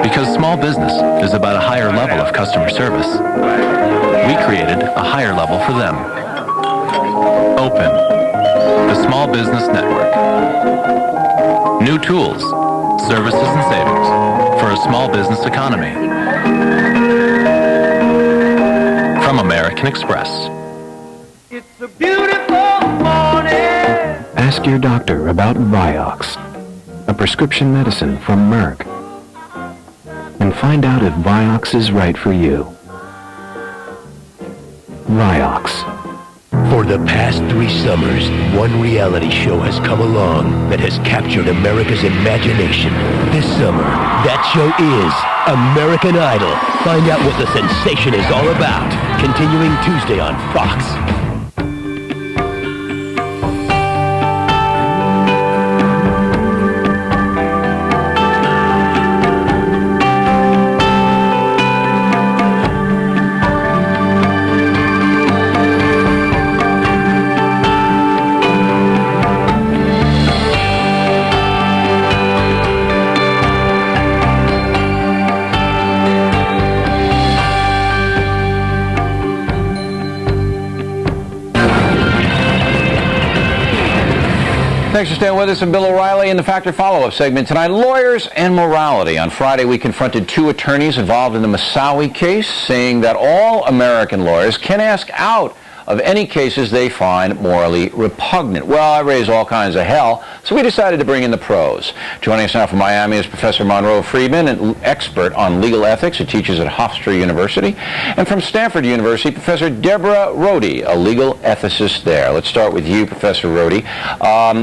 Because small business is about a higher level of customer service. We created a higher level for them. Open, the Small Business Network. New tools, services and savings for a small business economy. From American Express. It's a beautiful morning. Ask your doctor about Vioxx, a prescription medicine from Merck, and find out if Vioxx is right for you. Vioxx. For the past 3 summers, one reality show has come along that has captured America's imagination. This summer, that show is American Idol. Find out what the sensation is all about. Continuing Tuesday on Fox. Thanks for staying with us. I'm Bill O'Reilly in the Factor Follow-Up segment tonight. Lawyers and morality. On Friday, we confronted 2 attorneys involved in the Moussaoui case, saying that all American lawyers can ask out of any cases they find morally repugnant. Well, I raise all kinds of hell, so we decided to bring in the pros. Joining us now from Miami is Professor Monroe Friedman, an expert on legal ethics who teaches at Hofstra University, and from Stanford University, Professor Deborah Rohde, a legal ethicist there. Let's start with you, Professor Rohde.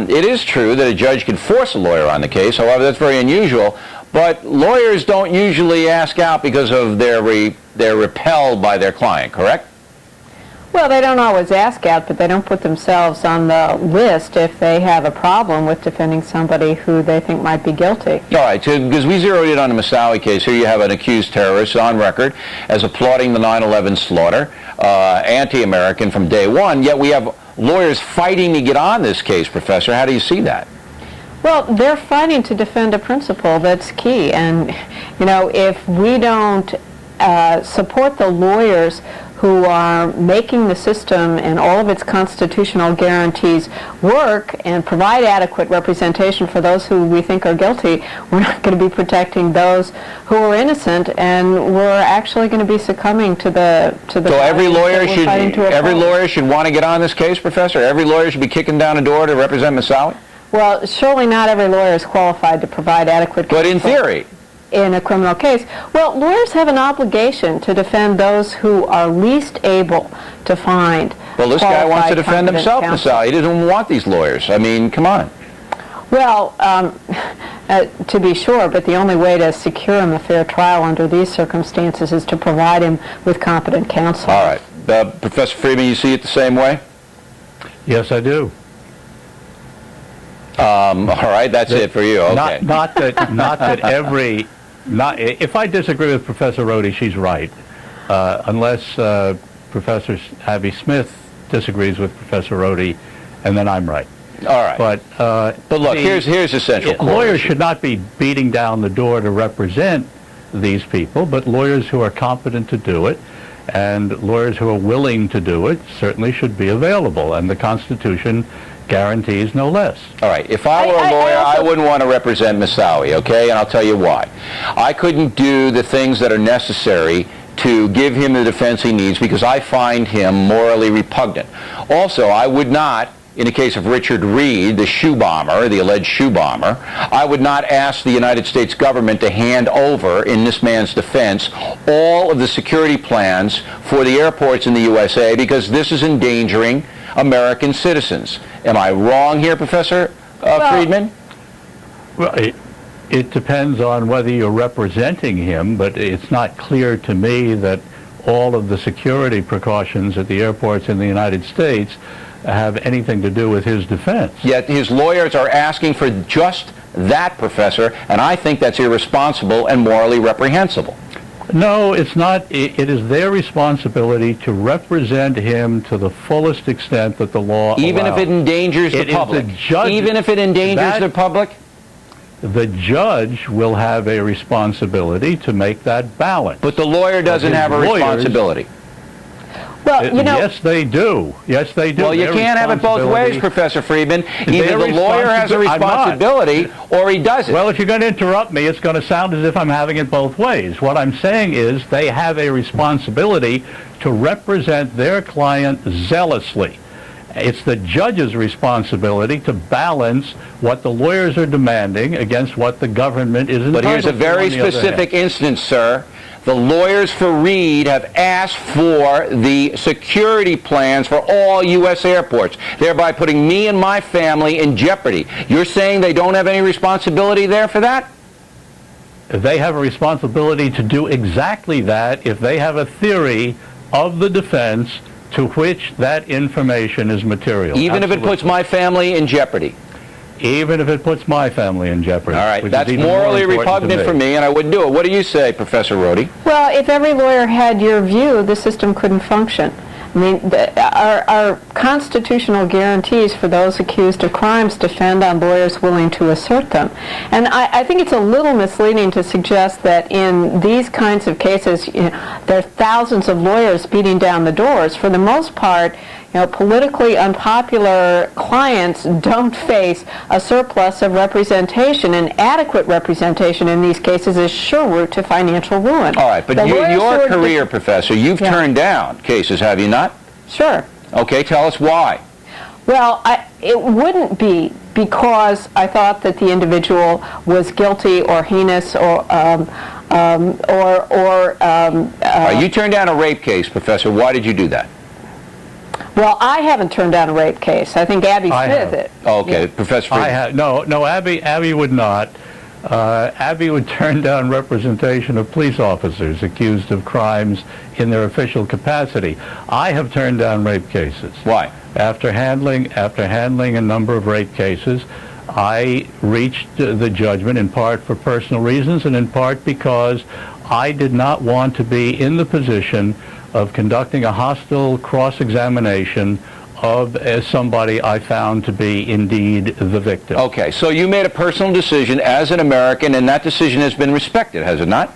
It is true that a judge can force a lawyer on the case. However, that's very unusual. But lawyers don't usually ask out because of they're repelled by their client, correct? Well, they don't always ask out, but they don't put themselves on the list if they have a problem with defending somebody who they think might be guilty. All right, because we zeroed in on the Moussaoui case. Here you have an accused terrorist on record as applauding the 9/11 slaughter, anti-American from day one, yet we have lawyers fighting to get on this case, Professor. How do you see that? Well, they're fighting to defend a principle that's key, and, you know, if we don't support the lawyers who are making the system and all of its constitutional guarantees work and provide adequate representation for those who we think are guilty, we're not going to be protecting those who are innocent, and we're actually going to be succumbing to the So every lawyer should want to get on this case, Professor? Every lawyer should be kicking down a door to represent Moussaoui? Well, surely not every lawyer is qualified to provide adequate counsel. But in theory. In a criminal case. Well, lawyers have an obligation to defend those who are least able to find Well, this guy wants to defend himself, Moussaoui. He doesn't want these lawyers. I mean, come on. Well, to be sure, but the only way to secure him a fair trial under these circumstances is to provide him with competent counsel. All right. Professor Friedman, you see it the same way? Yes, I do. All right, that's it for you. Okay. Not that every. If I disagree with Professor Rohde, she's right. Unless Professor Abby Smith disagrees with Professor Rohde, and then I'm right. All right. But look, here's the central core lawyers issue. should not be beating down the door to represent these people, but lawyers who are competent to do it, and lawyers who are willing to do it, certainly should be available, and the Constitution guarantees no less. All right. If I were a lawyer, I wouldn't want to represent Moussaoui, okay? And I'll tell you why. I couldn't do the things that are necessary to give him the defense he needs because I find him morally repugnant. Also, I would not, in the case of Richard Reed, the shoe bomber, the alleged shoe bomber, I would not ask the United States government to hand over, in this man's defense, all of the security plans for the airports in the USA because this is endangering American citizens. Am I wrong here, Professor Friedman? Well, it depends on whether you're representing him, but it's not clear to me that all of the security precautions at the airports in the United States have anything to do with his defense. Yet his lawyers are asking for just that, Professor, and I think that's irresponsible and morally reprehensible. No, it's not. It is their responsibility to represent him to the fullest extent that the law Even allows. if it endangers the public? Even if it endangers the public? The judge will have a responsibility to make that balance. But the lawyer doesn't have a responsibility. Well, you know... Yes, they do. Yes, they do. Well, you can't have it both ways, Professor Friedman. Either the lawyer has a responsibility or he doesn't. Well, if you're going to interrupt me, it's going to sound as if I'm having it both ways. What I'm saying is they have a responsibility to represent their client zealously. It's the judge's responsibility to balance what the lawyers are demanding against what the government is entitled to. But here's a very specific instance, sir. The lawyers for Reed have asked for the security plans for all U.S. airports, thereby putting me and my family in jeopardy. You're saying they don't have any responsibility there for that? They have a responsibility to do exactly that if they have a theory of the defense to which that information is material. Even if it puts my family in jeopardy? Even if it puts my family in jeopardy. All right, that's morally repugnant for me, and I wouldn't do it. What do you say, Professor Rohde? Well, if every lawyer had your view, the system couldn't function. I mean, our constitutional guarantees for those accused of crimes depend on lawyers willing to assert them. And I think it's a little misleading to suggest that in these kinds of cases, there are thousands of lawyers beating down the doors. For the most part, politically unpopular clients don't face a surplus of representation, and adequate representation in these cases is sure route to financial ruin. All right, but your career, Professor, you've turned down cases, have you not? Sure. Okay, tell us why. Well, it wouldn't be because I thought that the individual was guilty or heinous or you turned down a rape case, Professor. Why did you do that? Well, I haven't turned down a rape case. I think Abby Smith did. Okay, Yeah. Professor Friedman. No, Abby would not. Abby would turn down representation of police officers accused of crimes in their official capacity. I have turned down rape cases. Why? After handling a number of rape cases, I reached the judgment in part for personal reasons and in part because I did not want to be in the position of conducting a hostile cross-examination of somebody I found to be indeed the victim. Okay, so you made a personal decision as an American, and that decision has been respected, has it not?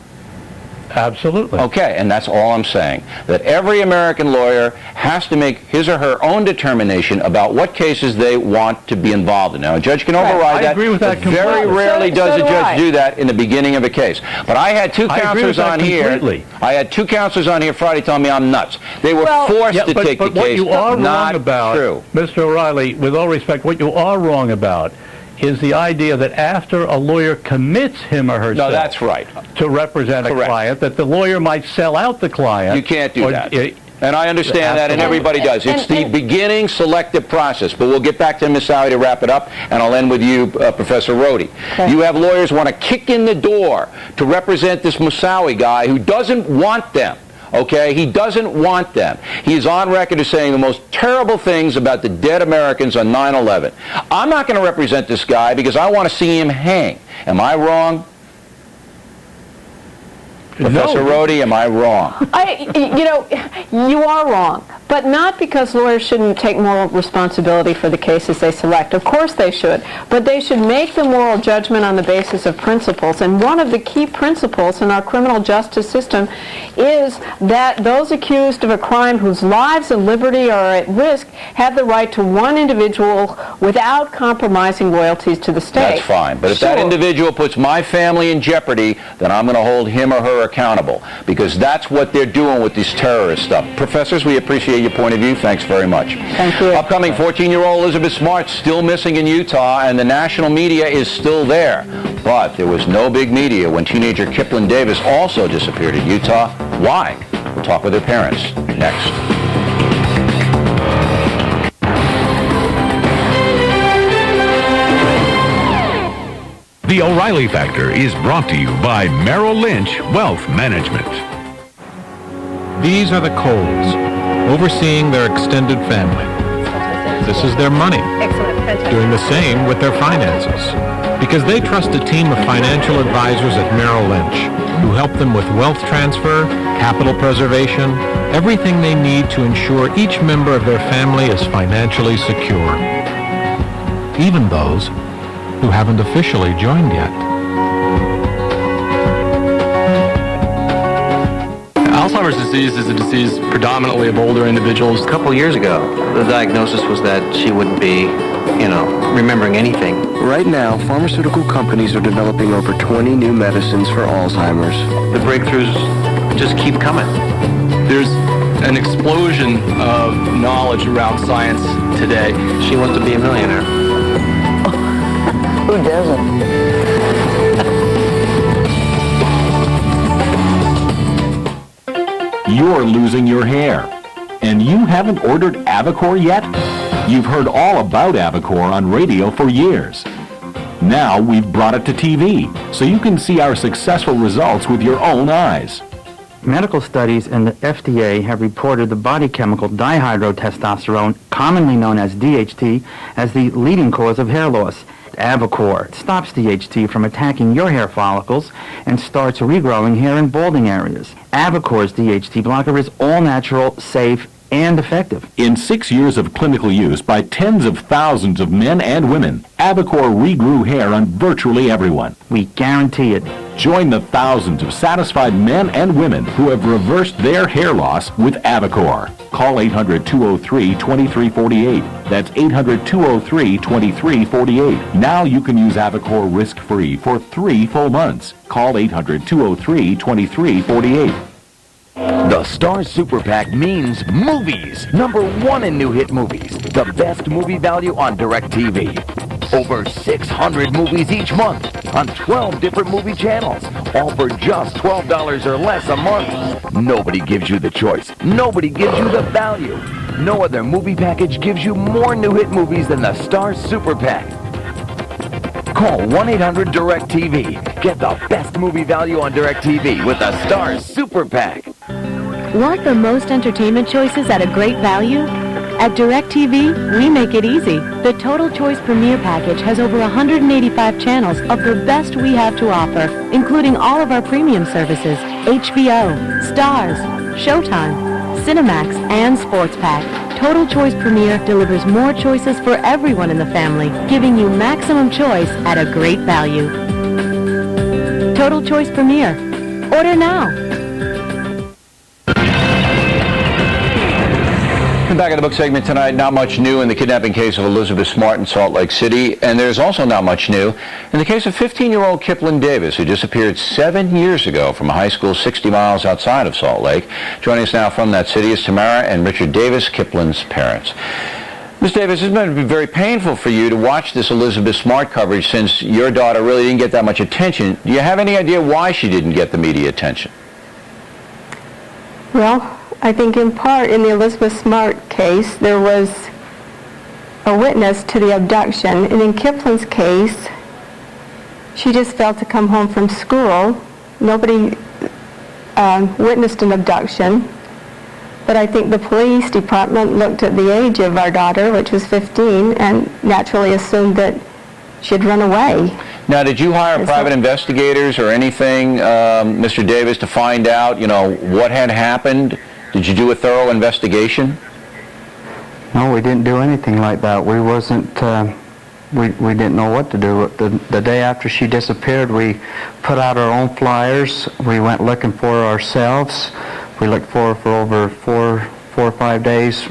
Absolutely. Okay, and that's all I'm saying. That every American lawyer has to make his or her own determination about what cases they want to be involved in. Now, a judge can override that. I agree with that completely. Very rarely does a judge do that in the beginning of a case. But I had two counselors on here. I had two counselors on here Friday telling me I'm nuts. They were forced to take the case. What you are not wrong about, true. Mr. O'Reilly, with all respect, what you are wrong about is the idea that after a lawyer commits him or herself that's right. to represent a client, that the lawyer might sell out the client. You can't do that. And I understand that, and everybody does. It's the beginning selective process. But we'll get back to Ms. Howie to wrap it up, and I'll end with you, Professor Rohde. Okay. You have lawyers want to kick in the door to represent this Moussaoui guy who doesn't want them. Okay? He doesn't want them. He is on record as saying the most terrible things about the dead Americans on 9/11. I'm not going to represent this guy because I want to see him hang. Am I wrong? Professor Rohde, am I wrong? You are wrong, but not because lawyers shouldn't take moral responsibility for the cases they select. Of course they should, but they should make the moral judgment on the basis of principles. And one of the key principles in our criminal justice system is that those accused of a crime whose lives and liberty are at risk have the right to one individual without compromising loyalties to the state. That's fine, but if that individual puts my family in jeopardy, then I'm going to hold him or her accountable, because that's what they're doing with this terrorist stuff. Professors, we appreciate your point of view. Thanks very much. Thank you. Upcoming, 14-year-old Elizabeth Smart still missing in Utah, and the national media is still there. But there was no big media when teenager Kiplin Davis also disappeared in Utah. Why? We'll talk with her parents next. The O'Reilly Factor is brought to you by Merrill Lynch Wealth Management. These are the Coles, overseeing their extended family. This is their money, doing the same with their finances, because they trust a team of financial advisors at Merrill Lynch who help them with wealth transfer, capital preservation, everything they need to ensure each member of their family is financially secure, even those who haven't officially joined yet. Alzheimer's disease is a disease predominantly of older individuals. A couple years ago, the diagnosis was that she wouldn't be, remembering anything. Right now, pharmaceutical companies are developing over 20 new medicines for Alzheimer's. The breakthroughs just keep coming. There's an explosion of knowledge around science today. She wants to be a millionaire. Who doesn't? You're losing your hair, and you haven't ordered Avicor yet? You've heard all about Avicor on radio for years. Now we've brought it to TV, so you can see our successful results with your own eyes. Medical studies and the FDA have reported the body chemical dihydrotestosterone, commonly known as DHT, as the leading cause of hair loss. Avicor stops DHT from attacking your hair follicles and starts regrowing hair in balding areas. Avicor's DHT blocker is all natural, safe, and effective. In 6 years of clinical use by tens of thousands of men and women, Avicor regrew hair on virtually everyone. We guarantee it. Join the thousands of satisfied men and women who have reversed their hair loss with Avicor. Call 800-203-2348. That's 800-203-2348. Now you can use Avicor risk-free for 3 full months. Call 800-203-2348. The Star Super PAC means movies. #1 in new hit movies. The best movie value on DirecTV. Over 600 movies each month on 12 different movie channels. All for just $12 or less a month. Nobody gives you the choice. Nobody gives you the value. No other movie package gives you more new hit movies than the Star Super PAC. Call 1-800-DIRECTV. Get the best movie value on DirecTV with the Star Super PAC. Want the most entertainment choices at a great value? At DirecTV, we make it easy. The Total Choice Premier Package has over 185 channels of the best we have to offer, including all of our premium services, HBO, Stars, Showtime, Cinemax, and Sports Pack. Total Choice Premier delivers more choices for everyone in the family, giving you maximum choice at a great value. Total Choice Premier. Order now. Back in the book segment tonight, not much new in the kidnapping case of Elizabeth Smart in Salt Lake City, and there's also not much new in the case of 15-year-old Kiplin Davis, who disappeared 7 years ago from a high school 60 miles outside of Salt Lake. Joining us now from that city is Tamara and Richard Davis, Kiplin's parents. Ms. Davis, it's been very painful for you to watch this Elizabeth Smart coverage since your daughter really didn't get that much attention. Do you have any idea why she didn't get the media attention? Well, I think in part in the Elizabeth Smart case, there was a witness to the abduction. And in Kiplin's case, she just failed to come home from school. Nobody witnessed an abduction. But I think the police department looked at the age of our daughter, which was 15, and naturally assumed that she had run away. Now, did you hire private investigators or anything, Mr. Davis, to find out, what had happened? Did you do a thorough investigation? No, we didn't do anything like that. We wasn't, we didn't know what to do. The day after she disappeared, we put out our own flyers. We went looking for her ourselves. We looked for her for over four or 5 days,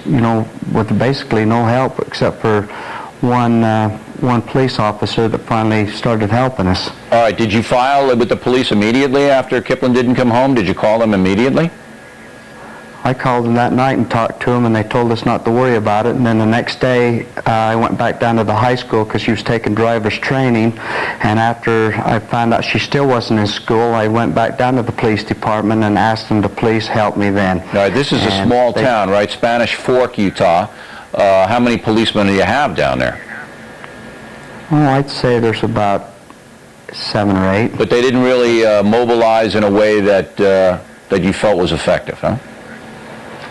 with basically no help except for one police officer that finally started helping us. All right, did you file with the police immediately after Kiplin didn't come home? Did you call them immediately? I called them that night and talked to them, and they told us not to worry about it. And then the next day, I went back down to the high school because she was taking driver's training. And after I found out she still wasn't in school, I went back down to the police department and asked them to please help me then. All right, this is a small town, right? Spanish Fork, Utah. How many policemen do you have down there? Oh, I'd say there's about 7 or 8. But they didn't really mobilize in a way that that you felt was effective, huh?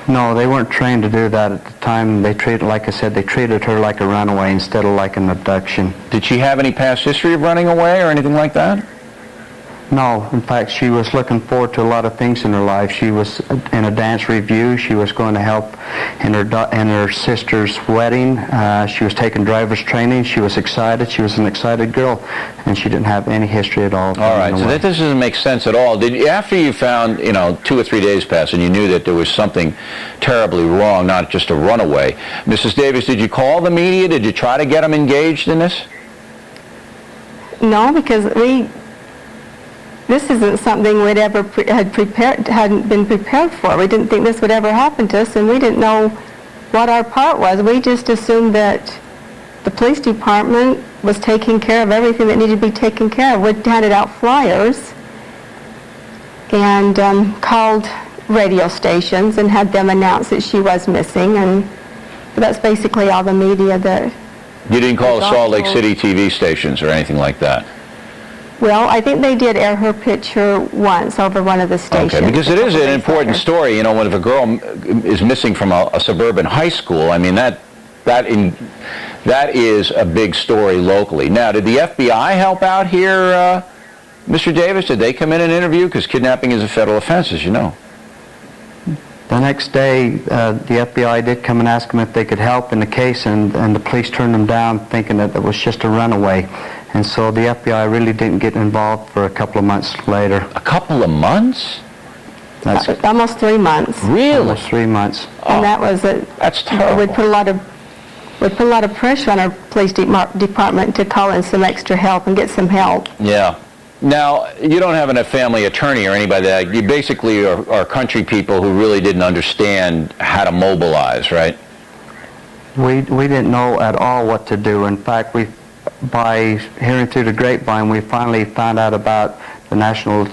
No, they weren't trained to do that at the time. They treated, like I said, they treated her like a runaway instead of like an abduction. Did she have any past history of running away or anything like that? No, in fact, she was looking forward to a lot of things in her life. She was in a dance review. She was going to help in her sister's wedding. She was taking driver's training. She was excited. She was an excited girl, and she didn't have any history at all. All right, so that doesn't make sense at all. Did you, after you found, 2 or 3 days passed, and you knew that there was something terribly wrong, not just a runaway, Mrs. Davis, did you call the media? Did you try to get them engaged in this? No, because this isn't something we'd ever hadn't been prepared for. We didn't think this would ever happen to us, and we didn't know what our part was. We just assumed that the police department was taking care of everything that needed to be taken care of. We handed out flyers and called radio stations and had them announce that she was missing, and that's basically all the media that... You didn't call Salt Lake City TV stations or anything like that? Well, I think they did air her picture once over one of the stations. Okay, because it is an important story. When if a girl is missing from a suburban high school, I mean, that is a big story locally. Now, did the FBI help out here, Mr. Davis? Did they come in and interview? Because kidnapping is a federal offense, as you know. The next day, the FBI did come and ask them if they could help in the case, and the police turned them down, thinking that it was just a runaway. And so the FBI really didn't get involved for a couple of months later. A couple of months? That's almost 3 months. Really? Almost 3 months. And that was that's terrible. We'd put a lot of pressure on our police department to call in some extra help and get some help. Yeah. Now, you don't have a family attorney or anybody that. You basically are country people who really didn't understand how to mobilize, right? We didn't know at all what to do. In fact, by hearing through the grapevine, we finally found out about the National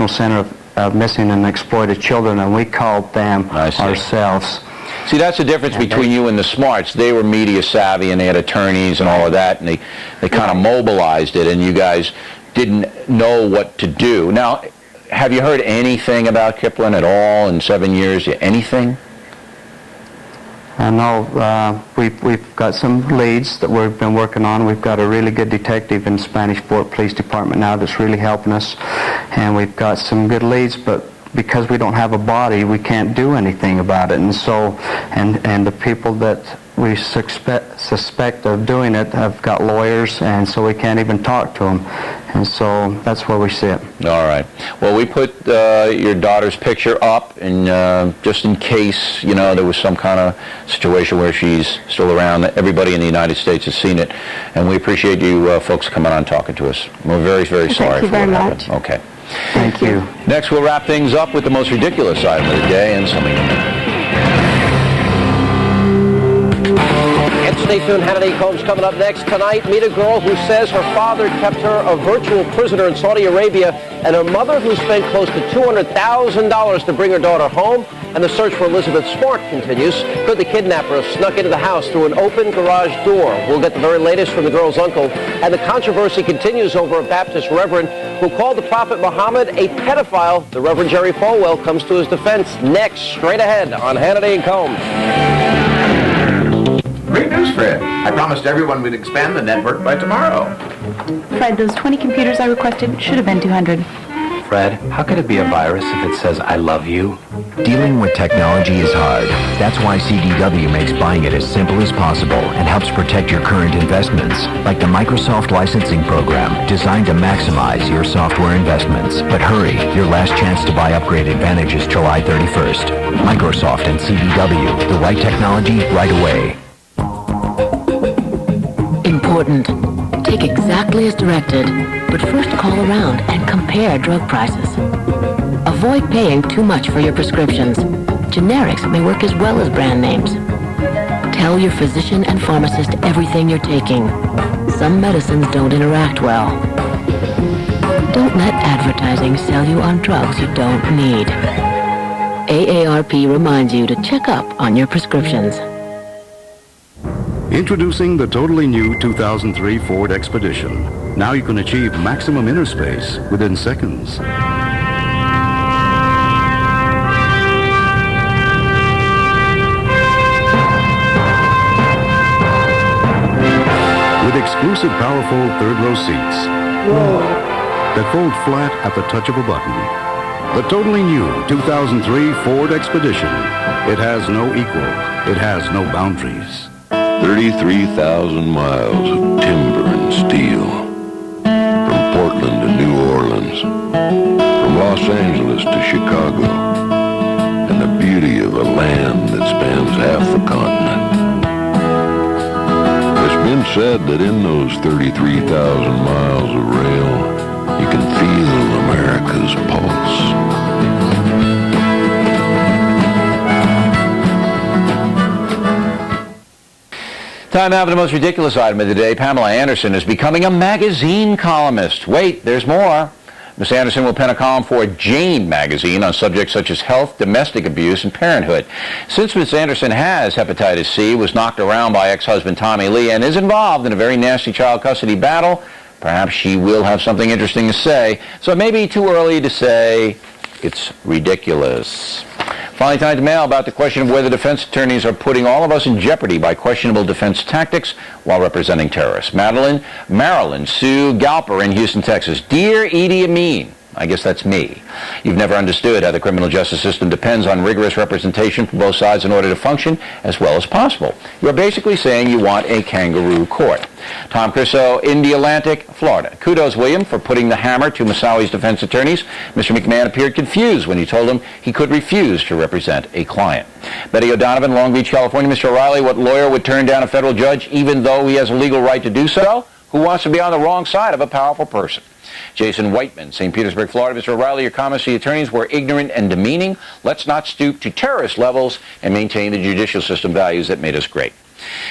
Center of Missing and Exploited Children, and we called them ourselves. See, that's the difference between you and the Smarts. They were media savvy and they had attorneys and all of that, and they kind of mobilized it, and you guys didn't know what to do. Now, have you heard anything about Kipling at all in 7 years? Anything? No, we've got some leads that we've been working on. We've got a really good detective in Spanish Fort Police Department now that's really helping us, and we've got some good leads, but because we don't have a body, we can't do anything about it. And so, and the people that we suspect of doing it have got lawyers, and so we can't even talk to them. And so that's where we sit. All right. Well, we put your daughter's picture up, and just in case, there was some kind of situation where she's still around. Everybody in the United States has seen it, and we appreciate you folks coming on and talking to us. We're very, very sorry for what happened. Okay. Thank you. Next, we'll wrap things up with the most ridiculous item of the day and something. And stay tuned. Hannity Combs coming up next tonight. Meet a girl who says her father kept her a virtual prisoner in Saudi Arabia, and her mother who spent close to $200,000 to bring her daughter home. And the search for Elizabeth Smart continues. Could the kidnapper have snuck into the house through an open garage door? We'll get the very latest from the girl's uncle. And the controversy continues over a Baptist reverend who called the Prophet Muhammad a pedophile. The Reverend Jerry Falwell comes to his defense next, straight ahead on Hannity and Combs. Great news, Fred. I promised everyone we'd expand the network by tomorrow. Fred, those 20 computers I requested should have been 200. Fred, how could it be a virus if it says, I love you? Dealing with technology is hard. That's why CDW makes buying it as simple as possible and helps protect your current investments, like the Microsoft licensing program, designed to maximize your software investments. But hurry, your last chance to buy Upgrade Advantage is July 31st. Microsoft and CDW, the right technology, right away. Important. Take exactly as directed, but first call around and compare drug prices. Avoid paying too much for your prescriptions. Generics may work as well as brand names. Tell your physician and pharmacist everything you're taking. Some medicines don't interact well. Don't let advertising sell you on drugs you don't need. AARP reminds you to check up on your prescriptions. Introducing the totally new 2003 Ford Expedition. Now you can achieve maximum inner space within seconds. With exclusive powerful third-row seats that fold flat at the touch of a button. The totally new 2003 Ford Expedition. It has no equal. It has no boundaries. 33,000 miles of timber and steel. From Portland to New Orleans. From Los Angeles to Chicago. And the beauty of a land that spans half the continent. It's been said that in those 33,000 miles of rail, you can feel America's pulse. Time now for the most ridiculous item of the day. Pamela Anderson is becoming a magazine columnist. Wait, there's more. Ms. Anderson will pen a column for Jane magazine on subjects such as health, domestic abuse, and parenthood. Since Ms. Anderson has hepatitis C, was knocked around by ex-husband Tommy Lee, and is involved in a very nasty child custody battle, perhaps she will have something interesting to say. So it may be too early to say it's ridiculous. Finally, time to mail about the question of whether defense attorneys are putting all of us in jeopardy by questionable defense tactics while representing terrorists. Marilyn Sue Galper in Houston, Texas. Dear Idi Amin, I guess that's me. You've never understood how the criminal justice system depends on rigorous representation from both sides in order to function as well as possible. You're basically saying you want a kangaroo court. Tom Crisso in the Atlantic, Florida. Kudos, William, for putting the hammer to Moussaoi's defense attorneys. Mr. McMahon appeared confused when you told him he could refuse to represent a client. Betty O'Donovan, Long Beach, California. Mr. O'Reilly, what lawyer would turn down a federal judge even though he has a legal right to do so? Who wants to be on the wrong side of a powerful person? Jason Whiteman, St. Petersburg, Florida. Mr. O'Reilly, your comments to the attorneys were ignorant and demeaning. Let's not stoop to terrorist levels and maintain the judicial system values that made us great.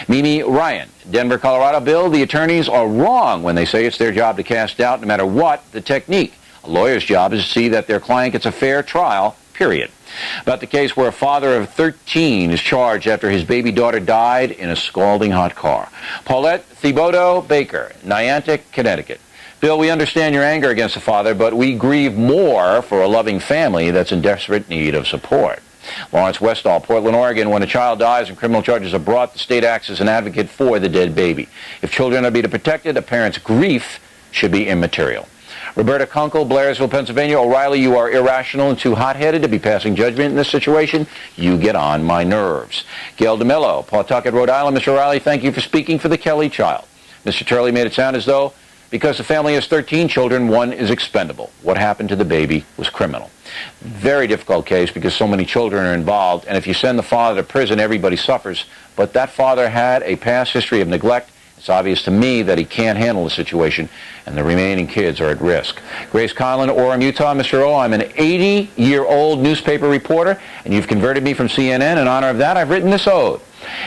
Mimi Ryan, Denver, Colorado. Bill, the attorneys are wrong when they say it's their job to cast doubt no matter what the technique. A lawyer's job is to see that their client gets a fair trial, period. About the case where a father of 13 is charged after his baby daughter died in a scalding hot car. Paulette Thibodeau Baker, Niantic, Connecticut. Bill, we understand your anger against the father, but we grieve more for a loving family that's in desperate need of support. Lawrence Westall, Portland, Oregon. When a child dies and criminal charges are brought, the state acts as an advocate for the dead baby. If children are to be protected, a parent's grief should be immaterial. Roberta Kunkel, Blairsville, Pennsylvania. O'Reilly, you are irrational and too hot-headed to be passing judgment in this situation. You get on my nerves. Gail DeMillo, Pawtucket, Rhode Island. Mr. O'Reilly, thank you for speaking for the Kelly child. Mr. Turley made it sound as though because the family has 13 children, one is expendable. What happened to the baby was criminal. Very difficult case because so many children are involved, and if you send the father to prison, everybody suffers. But that father had a past history of neglect. It's obvious to me that he can't handle the situation, and the remaining kids are at risk. Grace Conlon, Orem, Utah. Mr. O, I'm an 80-year-old newspaper reporter, and you've converted me from CNN. In honor of that, I've written this ode.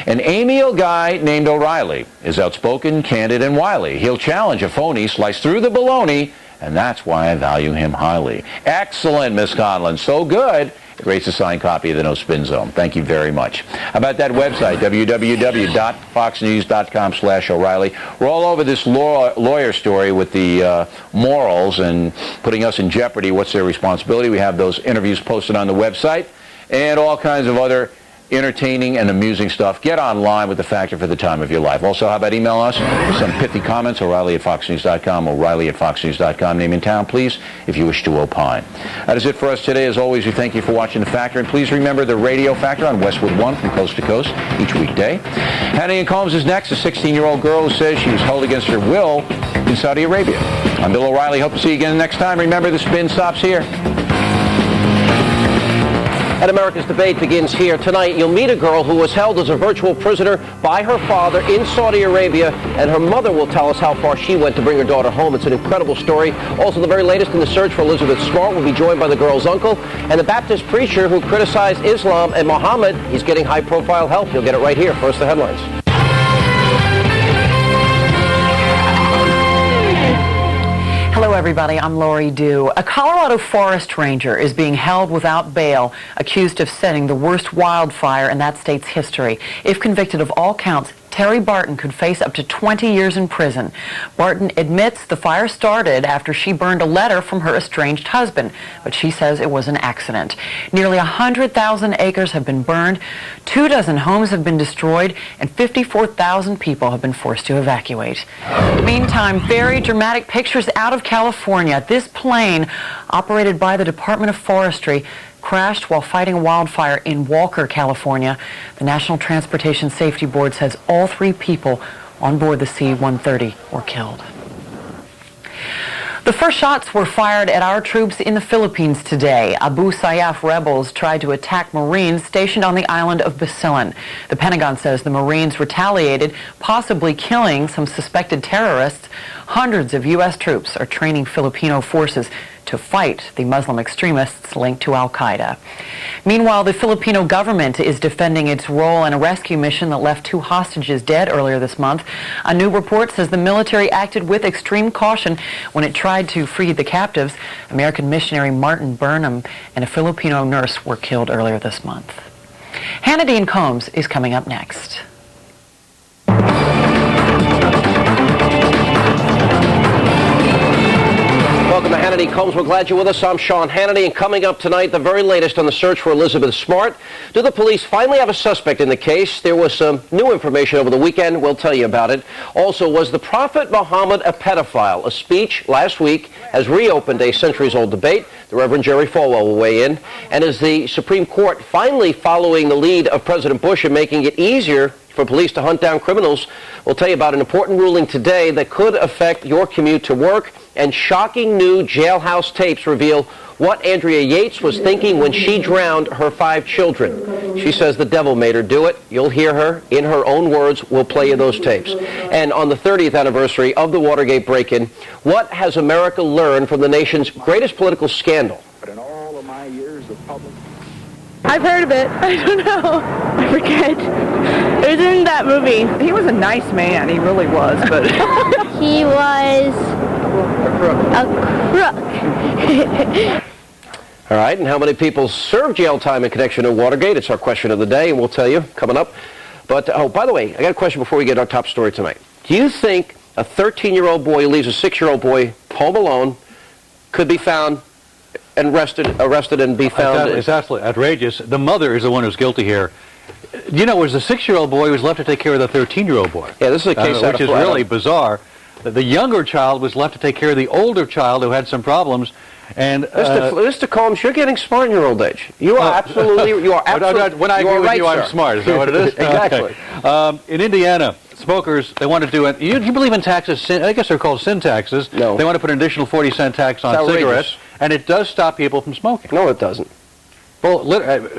An amiable guy named O'Reilly is outspoken, candid, and wily. He'll challenge a phony, slice through the baloney, and that's why I value him highly. Excellent, Miss Conlon. So good. It rates a signed copy of the No Spin Zone. Thank you very much. How about that website, www.foxnews.com/O'Reilly. We're all over this lawyer story with the morals and putting us in jeopardy. What's their responsibility? We have those interviews posted on the website and all kinds of other entertaining and amusing stuff. Get online with the Factor for the time of your life. Also, how about email us with some pithy comments, O'Reilly@foxnews.com, O'Reilly@foxnews.com. Name in town, please, if you wish to opine. That is it for us today. As always, we thank you for watching The Factor, and please remember the Radio Factor on Westwood One from coast to coast each weekday. Hannah Ian Combs is next, a 16-year-old girl who says she was held against her will in Saudi Arabia. I'm Bill O'Reilly. Hope to see you again next time. Remember, the spin stops here. And America's Debate begins here. Tonight, you'll meet a girl who was held as a virtual prisoner by her father in Saudi Arabia, and her mother will tell us how far she went to bring her daughter home. It's an incredible story. Also, the very latest in the search for Elizabeth Smart will be joined by the girl's uncle, and the Baptist preacher who criticized Islam and Muhammad. He's getting high-profile help. You'll get it right here. First, the headlines. Hello, everybody. I'm Lori Dew. A Colorado forest ranger is being held without bail, accused of setting the worst wildfire in that state's history. If convicted of all counts, Terry Barton could face up to 20 years in prison. Barton admits the fire started after she burned a letter from her estranged husband, but she says it was an accident. Nearly 100,000 acres have been burned, 24 homes have been destroyed, and 54,000 people have been forced to evacuate. Meantime, very dramatic pictures out of California. This plane, operated by the Department of Forestry, crashed while fighting a wildfire in Walker, California. The National Transportation Safety Board says all 3 people on board the C-130 were killed. The first shots were fired at our troops in the Philippines today. Abu Sayyaf rebels tried to attack Marines stationed on the island of Basilan. The Pentagon says the Marines retaliated, possibly killing some suspected terrorists. Hundreds of U.S. troops are training Filipino forces to fight the Muslim extremists linked to al-Qaeda. Meanwhile, the Filipino government is defending its role in a rescue mission that left 2 hostages dead earlier this month. A new report says the military acted with extreme caution when it tried to free the captives. American missionary Martin Burnham and a Filipino nurse were killed earlier this month. Hannity and Combs is coming up next. Welcome to Hannity Combs. We're glad you're with us. I'm Sean Hannity, and coming up tonight, the very latest on the search for Elizabeth Smart. Do the police finally have a suspect in the case? There was some new information over the weekend. We'll tell you about it. Also, was the Prophet Muhammad a pedophile? A speech last week has reopened a centuries-old debate. The Reverend Jerry Falwell will weigh in. And is the Supreme Court finally following the lead of President Bush and making it easier for police to hunt down criminals? We'll tell you about an important ruling today that could affect your commute to work. And shocking new jailhouse tapes reveal what Andrea Yates was thinking when she drowned her 5 children. She says the devil made her do it. You'll hear her in her own words. We'll play you those tapes. And on the 30th anniversary of the Watergate break-in, what has America learned from the nation's greatest political scandal? But in all of my years of public... I've heard of it. I don't know. I forget. It was in that movie. He was a nice man. He really was, but... He was a crook. All right, and how many people served jail time in connection to Watergate? It's our question of the day, and we'll tell you coming up. But, oh, by the way, I got a question before we get our top story tonight. Do you think a 13-year-old boy who leaves a 6-year-old boy home alone could be found and arrested and be found? It's absolutely outrageous. The mother is the one who's guilty here. You know, it was the 6-year-old boy who was left to take care of the 13-year-old boy. Yeah, this is a case which is really bizarre. The younger child was left to take care of the older child who had some problems. And Mr. Combs, you're getting smart in your old age. You are absolutely. When I agree with you, I'm smart. Is that what it is? Exactly. Okay. In Indiana, smokers, they want to do it. You believe in taxes? I guess they're called sin taxes. No. They want to put an additional 40-cent tax on cigarettes, and it does stop people from smoking. No, it doesn't. Well,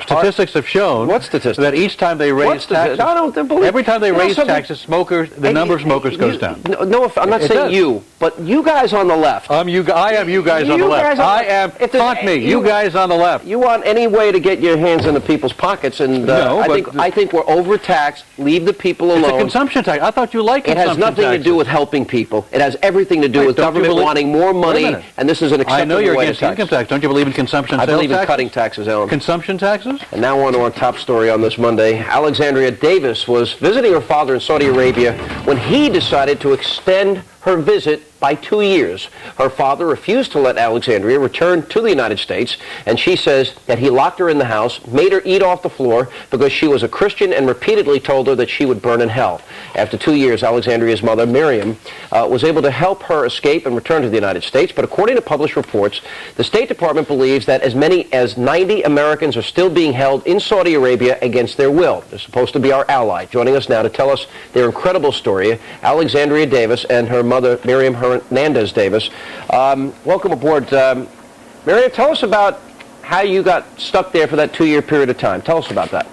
statistics have shown that each time they raise taxes, every time they raise taxes, the number of smokers goes down. No, I'm not saying you, but you guys on the left. I am you guys on the left. You guys on the left. You want any way to get your hands into people's pockets, and I think we're overtaxed. Leave the people alone. It's a consumption tax. I thought you liked consumption taxes. It has nothing to do with helping people. It has everything to do with government wanting more money, and this is an acceptable way to tax. I know you're against income tax. Don't you believe in consumption sales taxes? I believe in cutting taxes, Alan. Consumption taxes? And now on to our top story on this Monday. Alexandria Davis was visiting her father in Saudi Arabia when he decided to extend her visit by 2 years. Her father refused to let Alexandria return to the United States, and she says that he locked her in the house, made her eat off the floor because she was a Christian, and repeatedly told her that she would burn in hell. After 2 years, Alexandria's mother, Miriam, was able to help her escape and return to the United States, but according to published reports, the State Department believes that as many as 90 Americans are still being held in Saudi Arabia against their will. They're supposed to be our ally. Joining us now to tell us their incredible story, Alexandria Davis and her mother, Miriam Hernandez Davis. Welcome aboard. Miriam, tell us about how you got stuck there for that 2-year period of time. Tell us about that.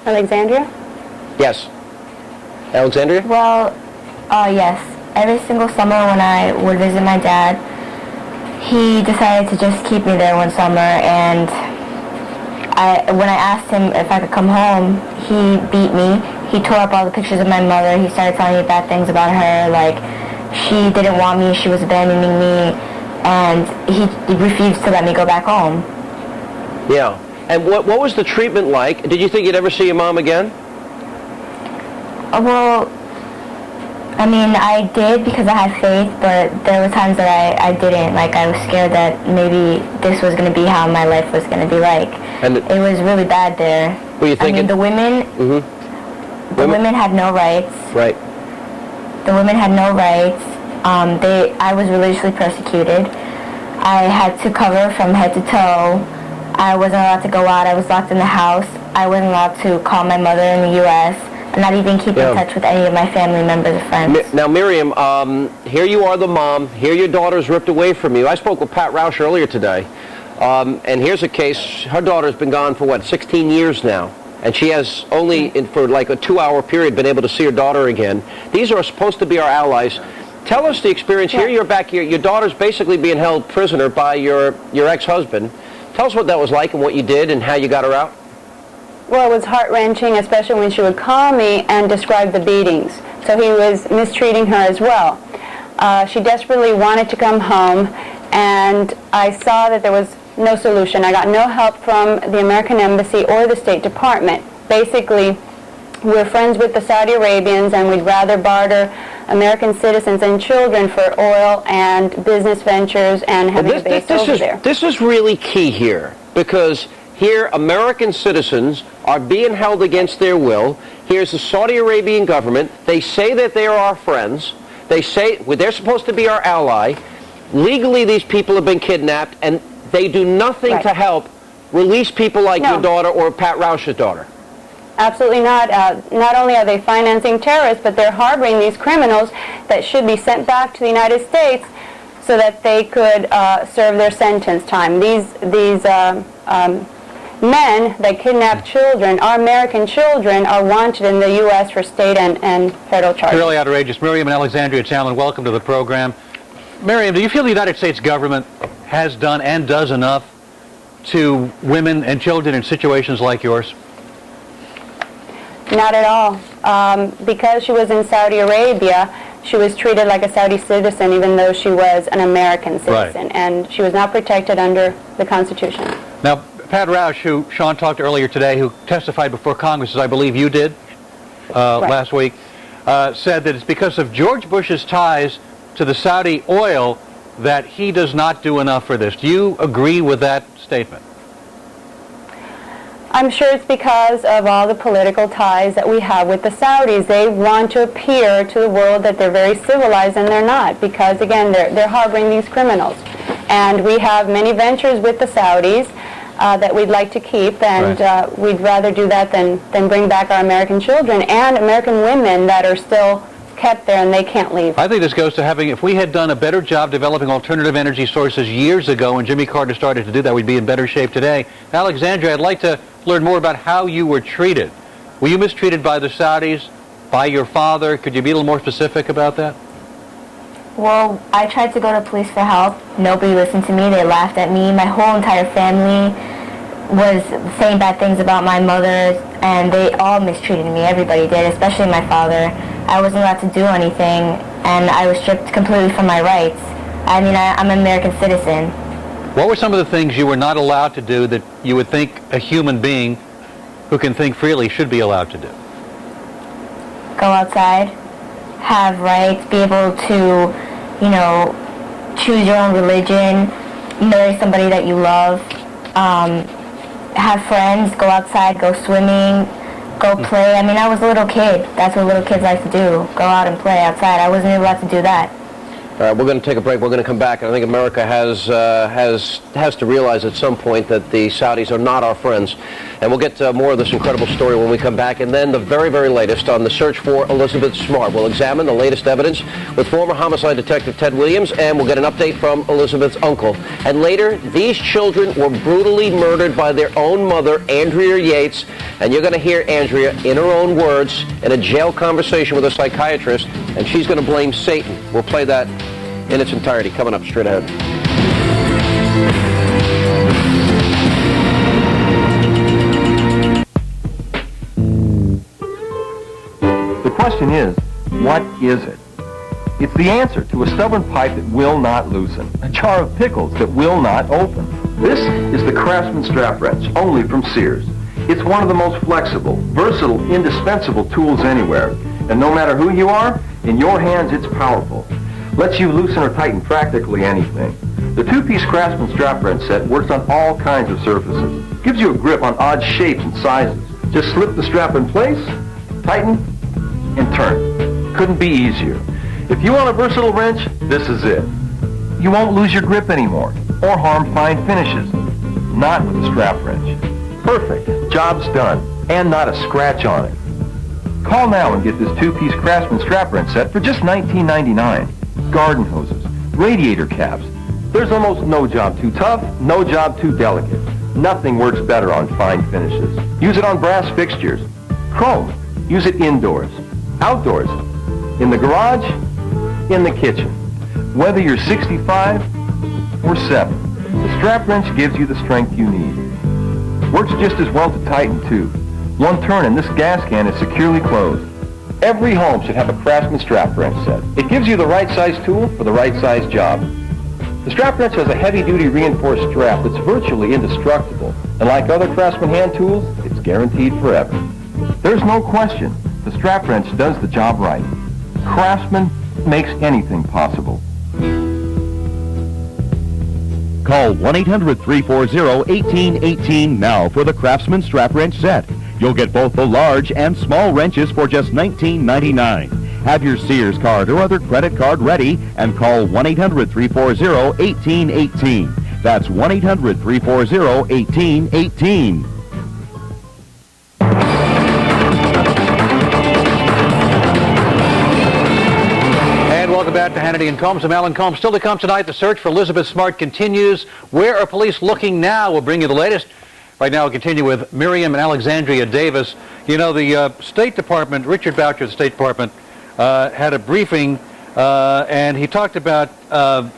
Alexandria? Yes. Alexandria? Well, yes. Every single summer when I would visit my dad, he decided to just keep me there one summer, and when I asked him if I could come home, he beat me. He tore up all the pictures of my mother. He started telling me bad things about her, like she didn't want me, she was abandoning me, and he refused to let me go back home. Yeah. And what was the treatment like? Did you think you'd ever see your mom again? Well, I mean, I did because I had faith, but there were times that I didn't. Like, I was scared that maybe this was going to be how my life was going to be like. And it was really bad there. Were you thinking? I mean, the women, the women had no rights. Right. The women had no rights. I was religiously persecuted. I had to cover from head to toe. I wasn't allowed to go out. I was locked in the house. I wasn't allowed to call my mother in the U.S. and not even keep in touch with any of my family members or friends. Now, Miriam, here you are, the mom. Here your daughter's ripped away from you. I spoke with Pat Roush earlier today, and here's a case. Her daughter's been gone for, 16 years now, and she has only, for like a 2-hour period, been able to see her daughter again. These are supposed to be our allies. Tell us the experience. Here you're back here. Your daughter's basically being held prisoner by your ex-husband. Tell us what that was like and what you did and how you got her out. Well, it was heart-wrenching, especially when she would call me and describe the beatings. So he was mistreating her as well. She desperately wanted to come home, and I saw that there was no solution. I got no help from the American Embassy or the State Department. Basically, we're friends with the Saudi Arabians, and we'd rather barter American citizens and children for oil and business ventures and having a base over there. This is really key here, because here American citizens are being held against their will. Here's the Saudi Arabian government. They say that they are our friends. They say they're supposed to be our ally. Legally, these people have been kidnapped, and they do nothing to help release people like your daughter or Pat Roush's daughter. Absolutely not. Not only are they financing terrorists, but they're harboring these criminals that should be sent back to the United States so that they could serve their sentence time. These men that kidnap children, our American children, are wanted in the U.S. for state and federal charges. Really outrageous. Miriam and Alexandria Challen, welcome to the program. Miriam, do you feel the United States government has done and does enough to women and children in situations like yours? Not at all. Because she was in Saudi Arabia, she was treated like a Saudi citizen even though she was an American citizen. And she was not protected under the Constitution. Now, Pat Roush, who Sean talked to earlier today, who testified before Congress, as I believe you did last week, said that it's because of George Bush's ties to the Saudi oil that he does not do enough for this. Do you agree with that statement? I'm sure it's because of all the political ties that we have with the Saudis. They want to appear to the world that they're very civilized, and they're not, because, again, they're harboring these criminals. And we have many ventures with the Saudis that we'd like to keep, and we'd rather do that than bring back our American children and American women that are still kept there and they can't leave. I think this goes to having, if we had done a better job developing alternative energy sources years ago when Jimmy Carter started to do that, we'd be in better shape today. Alexandria, I'd like to learn more about how you were treated. Were you mistreated by the Saudis, by your father? Could you be a little more specific about that? Well, I tried to go to police for help. Nobody listened to me. They laughed at me. My whole entire family was saying bad things about my mother, and they all mistreated me. Everybody did, especially my father. I wasn't allowed to do anything, and I was stripped completely from my rights. I mean, I'm an American citizen. What were some of the things you were not allowed to do that you would think a human being who can think freely should be allowed to do? Go outside, have rights, be able to, you know, choose your own religion, marry somebody that you love, have friends, go outside, go swimming, go play. I mean, I was a little kid. That's what little kids like to do, go out and play outside. I wasn't allowed to do that. All right, we're going to take a break. We're going to come back, and I think America has to realize at some point that the Saudis are not our friends. And we'll get more of this incredible story when we come back. And then the very, very latest on the search for Elizabeth Smart. We'll examine the latest evidence with former homicide detective Ted Williams, and we'll get an update from Elizabeth's uncle. And later, these children were brutally murdered by their own mother, Andrea Yates. And you're going to hear Andrea, in her own words, in a jail conversation with a psychiatrist, and she's going to blame Satan. We'll play that in its entirety coming up straight ahead. The question is, what is it? It's the answer to a stubborn pipe that will not loosen, a jar of pickles that will not open. This is the Craftsman strap wrench, only from Sears. It's one of the most flexible, versatile, indispensable tools anywhere. And no matter who you are, in your hands it's powerful. Lets you loosen or tighten practically anything. The two-piece Craftsman strap wrench set works on all kinds of surfaces. Gives you a grip on odd shapes and sizes. Just slip the strap in place, tighten, and turn. Couldn't be easier. If you want a versatile wrench, this is it. You won't lose your grip anymore or harm fine finishes. Not with the strap wrench. Perfect. Job's done. And not a scratch on it. Call now and get this two-piece Craftsman strap wrench set for just $19.99. Garden hoses, radiator caps. There's almost no job too tough, no job too delicate. Nothing works better on fine finishes. Use it on brass fixtures. Chrome. Use it indoors. Outdoors. In the garage. In the kitchen. Whether you're 65 or 7, the strap wrench gives you the strength you need. Works just as well to tighten too. One turn and this gas can is securely closed. Every home should have a Craftsman strap wrench set. It gives you the right size tool for the right size job. The strap wrench has a heavy-duty reinforced strap that's virtually indestructible. And like other Craftsman hand tools, it's guaranteed forever. There's no question, the strap wrench does the job right. Craftsman makes anything possible. Call 1-800-340-1818 now for the Craftsman strap wrench set. You'll get both the large and small wrenches for just $19.99. Have your Sears card or other credit card ready and call 1-800-340-1818. That's 1-800-340-1818. Welcome back to Hannity and Combs. I'm Alan Combs. Still to come tonight, the search for Elizabeth Smart continues. Where are police looking now? We'll bring you the latest. Right now, we'll continue with Miriam and Alexandria Davis. You know, the State Department, Richard Boucher of the State Department, had a briefing, and he talked about the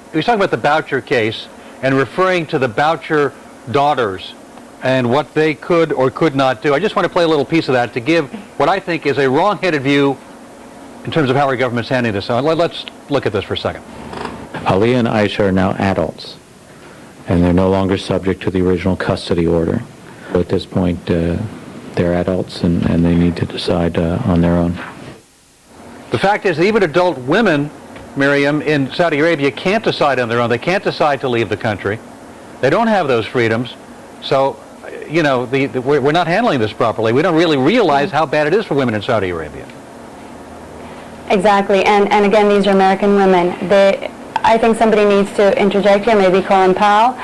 Boucher case and referring to the Boucher daughters and what they could or could not do. I just want to play a little piece of that to give what I think is a wrong-headed view in terms of how our government's handling this. So let's look at this for a second. Aliyah and Aisha are now adults, and they're no longer subject to the original custody order. At this point, they're adults, and they need to decide on their own. The fact is that even adult women, Miriam, in Saudi Arabia can't decide on their own. They can't decide to leave the country. They don't have those freedoms. So, you know, we're not handling this properly. We don't really realize how bad it is for women in Saudi Arabia. Exactly, and again, these are American women. I think somebody needs to interject here, maybe Colin Powell,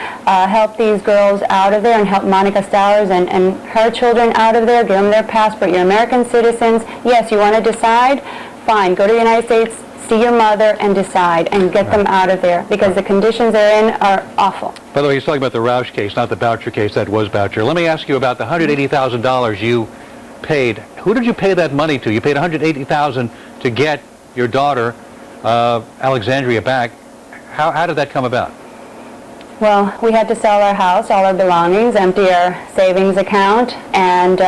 help these girls out of there and help Monica Stowers and her children out of there, give them their passport. You're American citizens. Yes, you want to decide? Fine, go to the United States, see your mother, and decide, and get them out of there, because the conditions they're in are awful. By the way, he's talking about the Roush case, not the Boucher case. That was Boucher. Let me ask you about the $180,000 you paid. Who did you pay that money to? You paid $180,000 to get your daughter, Alexandria, back. How did that come about? Well, we had to sell our house, all our belongings, empty our savings account, and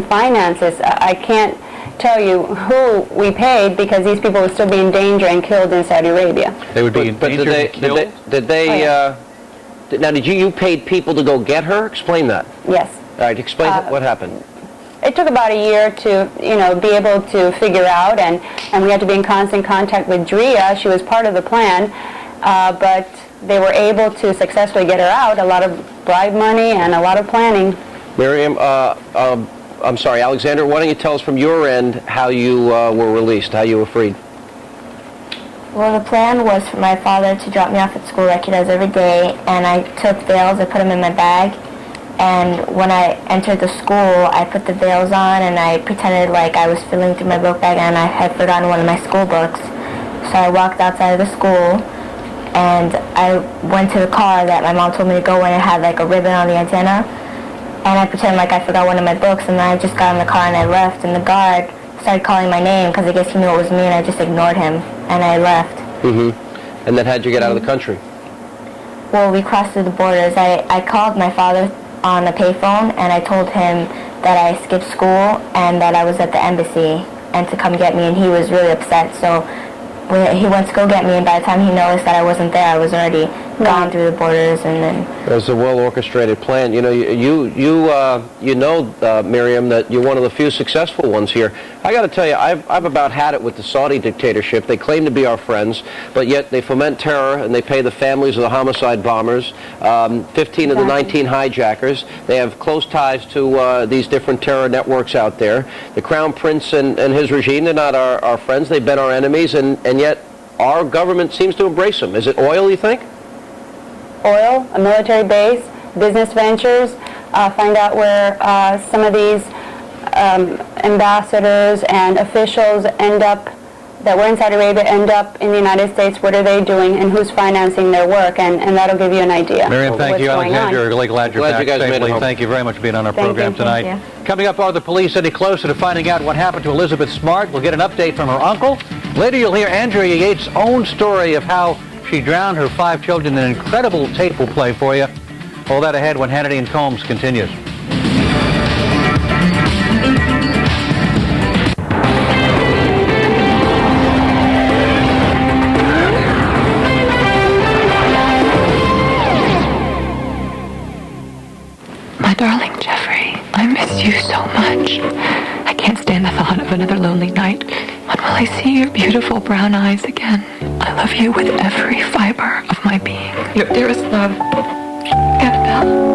finances. I can't tell you who we paid, because these people would still be in danger and killed in Saudi Arabia. They would be in danger and killed? Now, did you paid people to go get her? Explain that. Yes. All right, explain what happened. It took about a year to, be able to figure out, and we had to be in constant contact with Drea. She was part of the plan, but they were able to successfully get her out. A lot of bribe money and a lot of planning. Miriam, I'm sorry, Alexander, why don't you tell us from your end how you were released, how you were freed? Well, the plan was for my father to drop me off at school like he does every day, and I took veils, I put them in my bag, and when I entered the school, I put the veils on and I pretended like I was feeling through my book bag and I had forgotten one of my school books. So I walked outside of the school and I went to the car that my mom told me to go in. It had like a ribbon on the antenna, and I pretended like I forgot one of my books, and then I just got in the car and I left, and the guard started calling my name because I guess he knew it was me, and I just ignored him and I left. Mm-hmm. And then how'd you get out of the country? Well, we crossed through the borders. I called my father on a payphone and I told him that I skipped school and that I was at the embassy and to come get me, and he was really upset. So he went to go get me, and by the time he noticed that I wasn't there, I was already gone through the borders, and then... It was a well-orchestrated plan. You know, Miriam, that you're one of the few successful ones here. I got to tell you, I've about had it with the Saudi dictatorship. They claim to be our friends, but yet they foment terror and they pay the families of the homicide bombers, 15 of the 19 hijackers. They have close ties to these different terror networks out there. The Crown Prince and his regime, they're not our friends. They've been our enemies, and yet our government seems to embrace them. Is it oil, you think? Oil, a military base, business ventures, find out where some of these ambassadors and officials end up, that were in Saudi Arabia, end up in the United States. What are they doing and who's financing their work? And that'll give you an idea. Miriam, thank you. Alexander, really glad you're back you guys made it safely. home. Thank you very much for being on our program Thank tonight. you. Coming up, are the police any closer to finding out what happened to Elizabeth Smart? We'll get an update from her uncle. Later, you'll hear Andrea Yates' own story of how she drowned her 5 children. An incredible tape we'll play for you. All that ahead when Hannity and Combs continues. My darling Jeffrey, I miss you so much. I can't stand the thought of another lonely night. When will I see your beautiful brown eyes again? I love you with every fiber of my being. Your dearest love, Annabelle.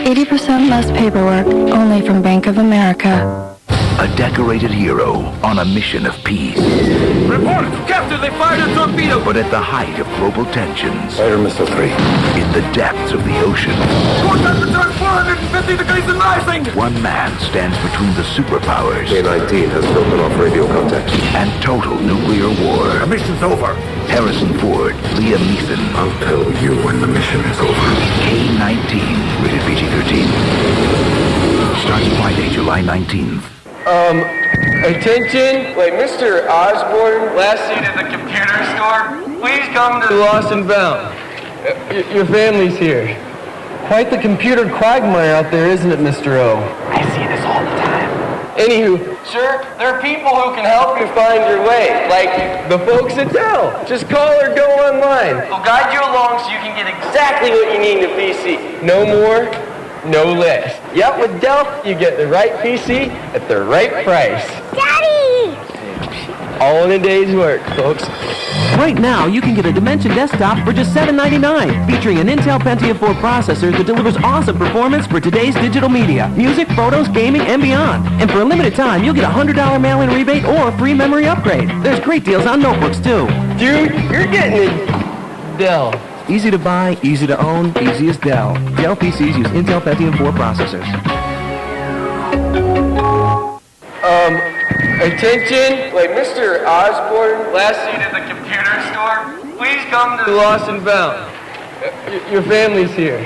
80% less paperwork, only from Bank of America. A decorated hero on a mission of peace. Report! Captain, they fired a torpedo! But at the height of global tensions. Fire Missile 3. In the depths of the ocean. Core temperature 450 degrees and rising! One man stands between the superpowers. K-19 has broken off radio contact. And total nuclear war. The mission's over. Harrison Ford, Liam Neeson. I'll tell you when the mission is over. K-19, rated PG-13. Starts Friday, July 19th. Attention. Wait, Mr. Osborne, last seat at the computer store. Please come to Lost and Found. Your family's here. Quite the computer quagmire out there, isn't it, Mr. O? I see this all the time. Anywho, sir, there are people who can help you find your way, like the folks at Dell. Just call or go online. They'll guide you along so you can get exactly what you need in a PC. No more, no less. Yep, with Dell, you get the right PC at the right price. Daddy! All in a day's work, folks. Right now, you can get a Dimension desktop for just $7.99, featuring an Intel Pentium 4 processor that delivers awesome performance for today's digital media, music, photos, gaming, and beyond. And for a limited time, you'll get a $100 mail-in rebate or a free memory upgrade. There's great deals on notebooks, too. Dude, you're getting it. Dell. Easy to buy, easy to own, easy as Dell. Dell PCs use Intel Pentium 4 processors. Attention. Wait, Mr. Osborne, last seat at the computer store. Please come to Lost and Found. Your family's here.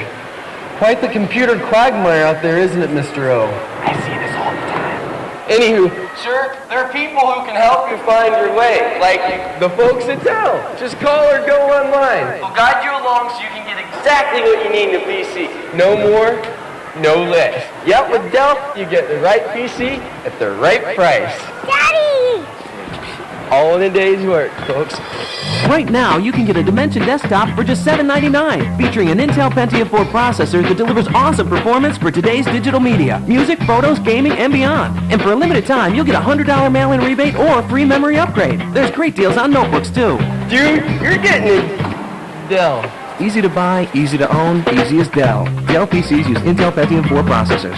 Quite the computer quagmire out there, isn't it, Mr. O? I see this all the time. Anywho, sir, there are people who can help you find your way, like the folks at Dell. Just call or go online. They'll guide you along so you can get exactly what you need in a PC. No more, no less. Yep, with Dell, you get the right PC at the right price. Daddy! All in a day's work, folks. Right now, you can get a Dimension desktop for just $7.99, featuring an Intel Pentium 4 processor that delivers awesome performance for today's digital media, music, photos, gaming, and beyond. And for a limited time, you'll get a $100 mail-in rebate or a free memory upgrade. There's great deals on notebooks, too. Dude, you're getting it. Dell. Easy to buy, easy to own, easy as Dell. Dell PCs use Intel Pentium 4 processors.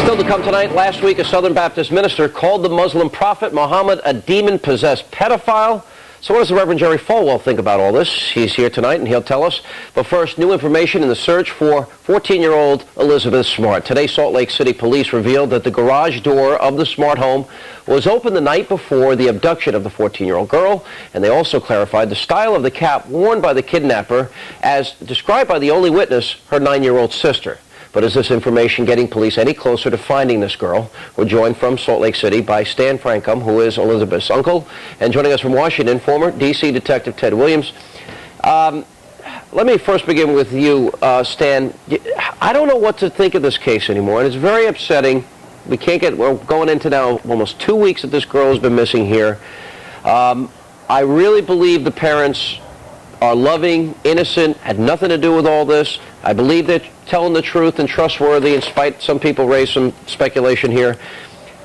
Still to come tonight, last week a Southern Baptist minister called the Muslim prophet Muhammad a demon-possessed pedophile. So what does the Reverend Jerry Falwell think about all this? He's here tonight and he'll tell us. But first, new information in the search for 14-year-old Elizabeth Smart. Today, Salt Lake City police revealed that the garage door of the Smart home was open the night before the abduction of the 14-year-old girl. And they also clarified the style of the cap worn by the kidnapper as described by the only witness, her 9-year-old sister. But is this information getting police any closer to finding this girl? We're joined from Salt Lake City by Stan Francom, who is Elizabeth's uncle, and joining us from Washington, former D.C. Detective Ted Williams. Let me first begin with you, Stan. I don't know what to think of this case anymore, and it's very upsetting. We're going into now almost 2 weeks that this girl has been missing here. I really believe the parents are loving, innocent, had nothing to do with all this. I believe they're telling the truth and trustworthy, in spite some people raise some speculation here.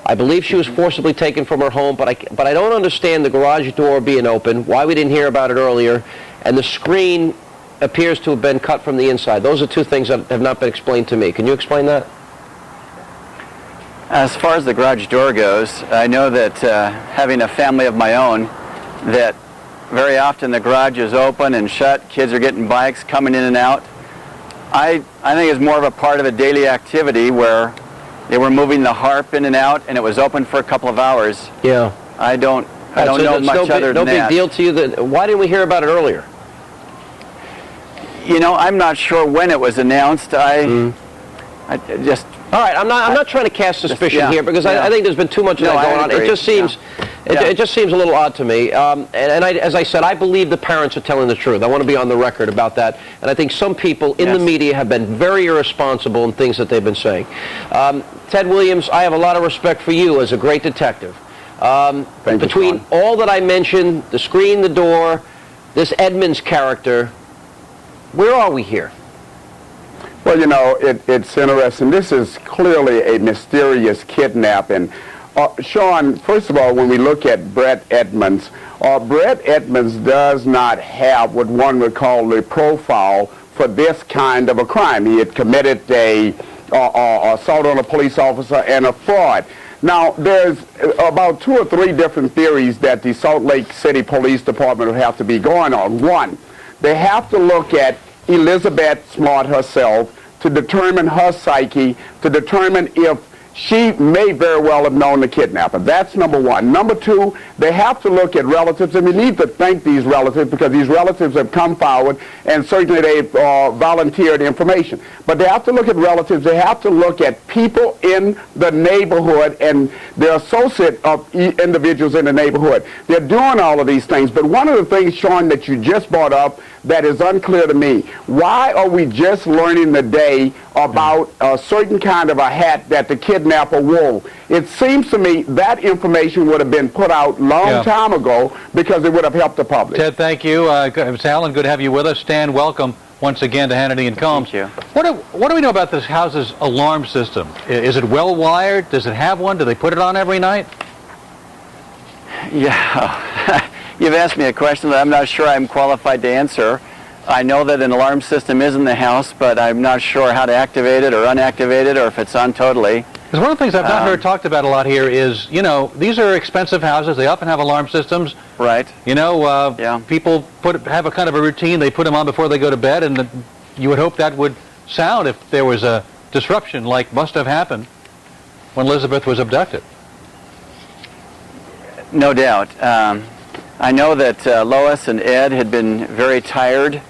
I believe she was forcibly taken from her home, but I don't understand the garage door being open, why we didn't hear about it earlier, and the screen appears to have been cut from the inside. Those are two things that have not been explained to me. Can you explain that? As far as the garage door goes, I know that having a family of my own, that very often the garage is open and shut, kids are getting bikes coming in and out. I think it's more of a part of a daily activity where they were moving the harp in and out and it was open for a couple of hours. Yeah. I don't know much other than that. No big deal to you? Why didn't we hear about it earlier? You know, I'm not sure when it was announced. I just... All right, I'm not trying to cast suspicion here, because I think there's been too much of that going on. It just seems it just seems a little odd to me. As I said, I believe the parents are telling the truth. I want to be on the record about that. And I think some people in the media have been very irresponsible in things that they've been saying. Ted Williams, I have a lot of respect for you as a great detective. Between all that I mentioned, the screen, the door, this Edmonds character, where are we here? Well, you know, it's interesting. This is clearly a mysterious kidnapping. Sean, first of all, when we look at Brett Edmonds, Brett Edmonds does not have what one would call a profile for this kind of a crime. He had committed a assault on a police officer and a fraud. Now, there's about 2 or 3 different theories that the Salt Lake City Police Department would have to be going on. One, they have to look at Elizabeth Smart herself to determine her psyche, to determine if she may very well have known the kidnapper. That's number one. Number two, they have to look at relatives, and we need to thank these relatives because these relatives have come forward and certainly they've volunteered information. But they have to look at relatives. They have to look at people in the neighborhood and the associate of individuals in the neighborhood. They're doing all of these things. But one of the things, Sean, that you just brought up that is unclear to me, why are we just learning today about a certain kind of a hat that the kidnapper wore? It seems to me that information would have been put out long time ago because it would have helped the public. Ted, thank you. It's Alan, good to have you with us. Stan, welcome once again to Hannity and Combs. Thank you. What do we know about this house's alarm system? Is it well wired? Does it have one? Do they put it on every night? Yeah. You've asked me a question that I'm not sure I'm qualified to answer. I know that an alarm system is in the house, but I'm not sure how to activate it or unactivate it or if it's on totally. Because one of the things I've not heard talked about a lot here is, you know, these are expensive houses. They often have alarm systems. Right. You know, people have a kind of a routine. They put them on before they go to bed, and you would hope that would sound if there was a disruption like must have happened when Elizabeth was abducted. No doubt. I know that Lois and Ed had been very tired.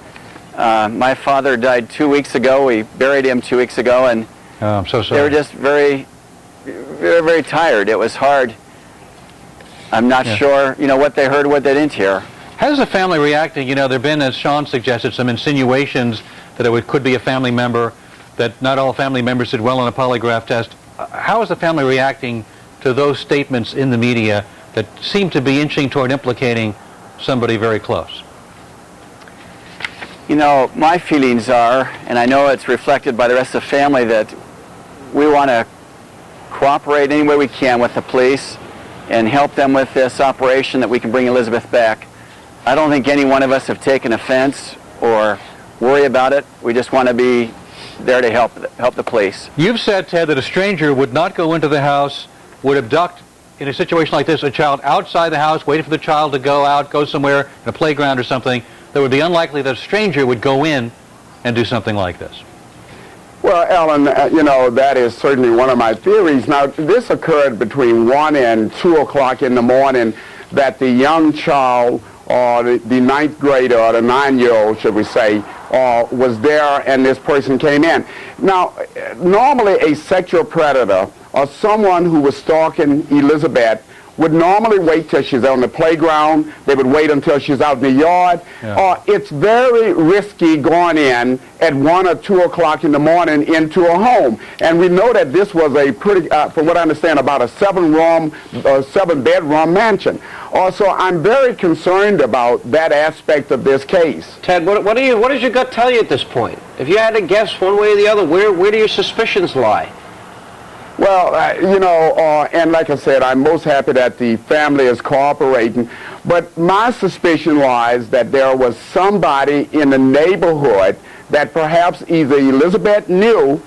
My father died 2 weeks ago. We buried him 2 weeks ago, and I'm so sorry. They were just very, very tired. It was hard. I'm not sure, you know, what they heard, what they didn't hear. How does the family react? You know, there have been, as Sean suggested, some insinuations that it could be a family member, that not all family members did well on a polygraph test. How is the family reacting to those statements in the media that seem to be inching toward implicating somebody very close? You know, my feelings are, and I know it's reflected by the rest of the family, that we want to cooperate any way we can with the police and help them with this operation that we can bring Elizabeth back. I don't think any one of us have taken offense or worry about it. We just want to be there to help the police. You've said, Ted, that a stranger would not go into the house, would abduct, in a situation like this, a child outside the house, waiting for the child to go out, go somewhere, in a playground or something. That would be unlikely that a stranger would go in and do something like this. Well, Alan, you know, that is certainly one of my theories. Now, this occurred between 1 and 2 o'clock in the morning, that the young child, or the ninth grader, or the 9-year-old, should we say, was there and this person came in. Now, normally a sexual predator or someone who was stalking Elizabeth would normally wait till she's on the playground. They would wait until she's out in the yard. It's very risky going in at 1 or 2 o'clock in the morning into a home. And we know that this was a pretty, from what I understand, about a 7-bedroom mansion. Also, I'm very concerned about that aspect of this case. Ted, what does your gut tell you at this point? If you had to guess one way or the other, where do your suspicions lie? Well, and like I said, I'm most happy that the family is cooperating. But my suspicion lies that there was somebody in the neighborhood that perhaps either Elizabeth knew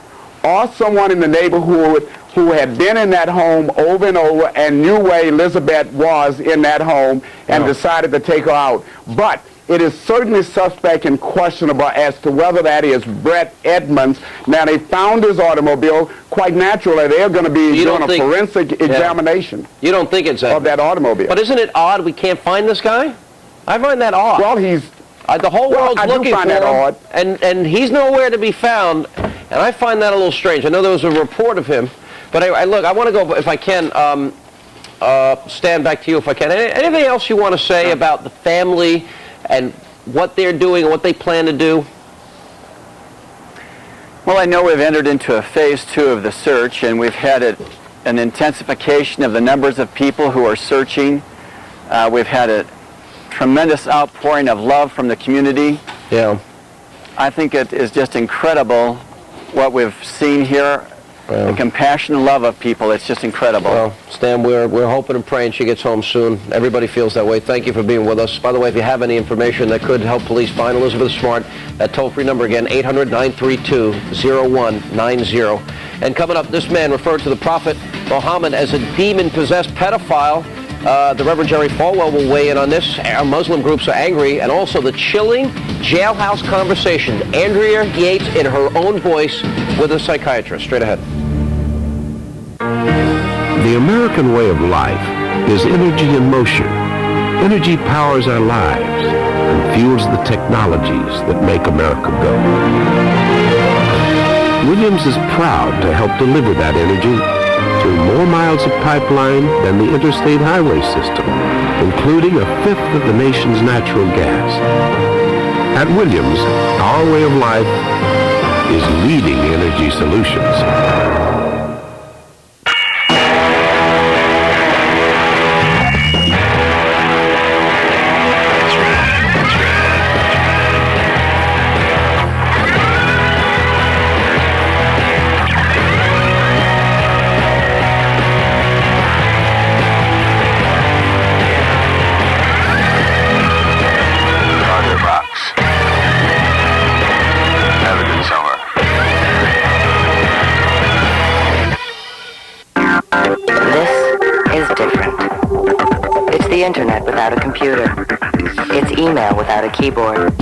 or someone in the neighborhood who had been in that home over and over and knew where Elizabeth was in that home and decided to take her out. But it is certainly suspect and questionable as to whether that is Brett Edmonds. Now, they found his automobile. Quite naturally, they're going to be doing a forensic examination. You don't think it's of that automobile? But isn't it odd we can't find this guy? I find that odd. Well, he's... the whole world's looking for him, odd. and he's nowhere to be found, and I find that a little strange. I know there was a report of him, but I want to go, if I can, stand back to you if I can. Anything else you want to say about the family and what they're doing and what they plan to do? Well, I know we've entered into a phase 2 of the search, and we've had an intensification of the numbers of people who are searching. We've had a tremendous outpouring of love from the community. Yeah. I think it is just incredible what we've seen here. The compassion and love of people, it's just incredible. Well, Stan, we're hoping and praying she gets home soon. Everybody feels that way. Thank you for being with us. By the way, if you have any information that could help police find Elizabeth Smart, that toll-free number again, 800-932-0190. And coming up, this man referred to the Prophet Muhammad as a demon-possessed pedophile. The Reverend Jerry Falwell will weigh in on this. Our Muslim groups are angry, and also the chilling jailhouse conversation. Andrea Yates in her own voice with a psychiatrist. Straight ahead. The American way of life is energy in motion. Energy powers our lives and fuels the technologies that make America go. Williams is proud to help deliver that energy through more miles of pipeline than the interstate highway system, including 1/5 of the nation's natural gas. At Williams, our way of life is leading energy solutions. the internet without a computer. It's email without a keyboard.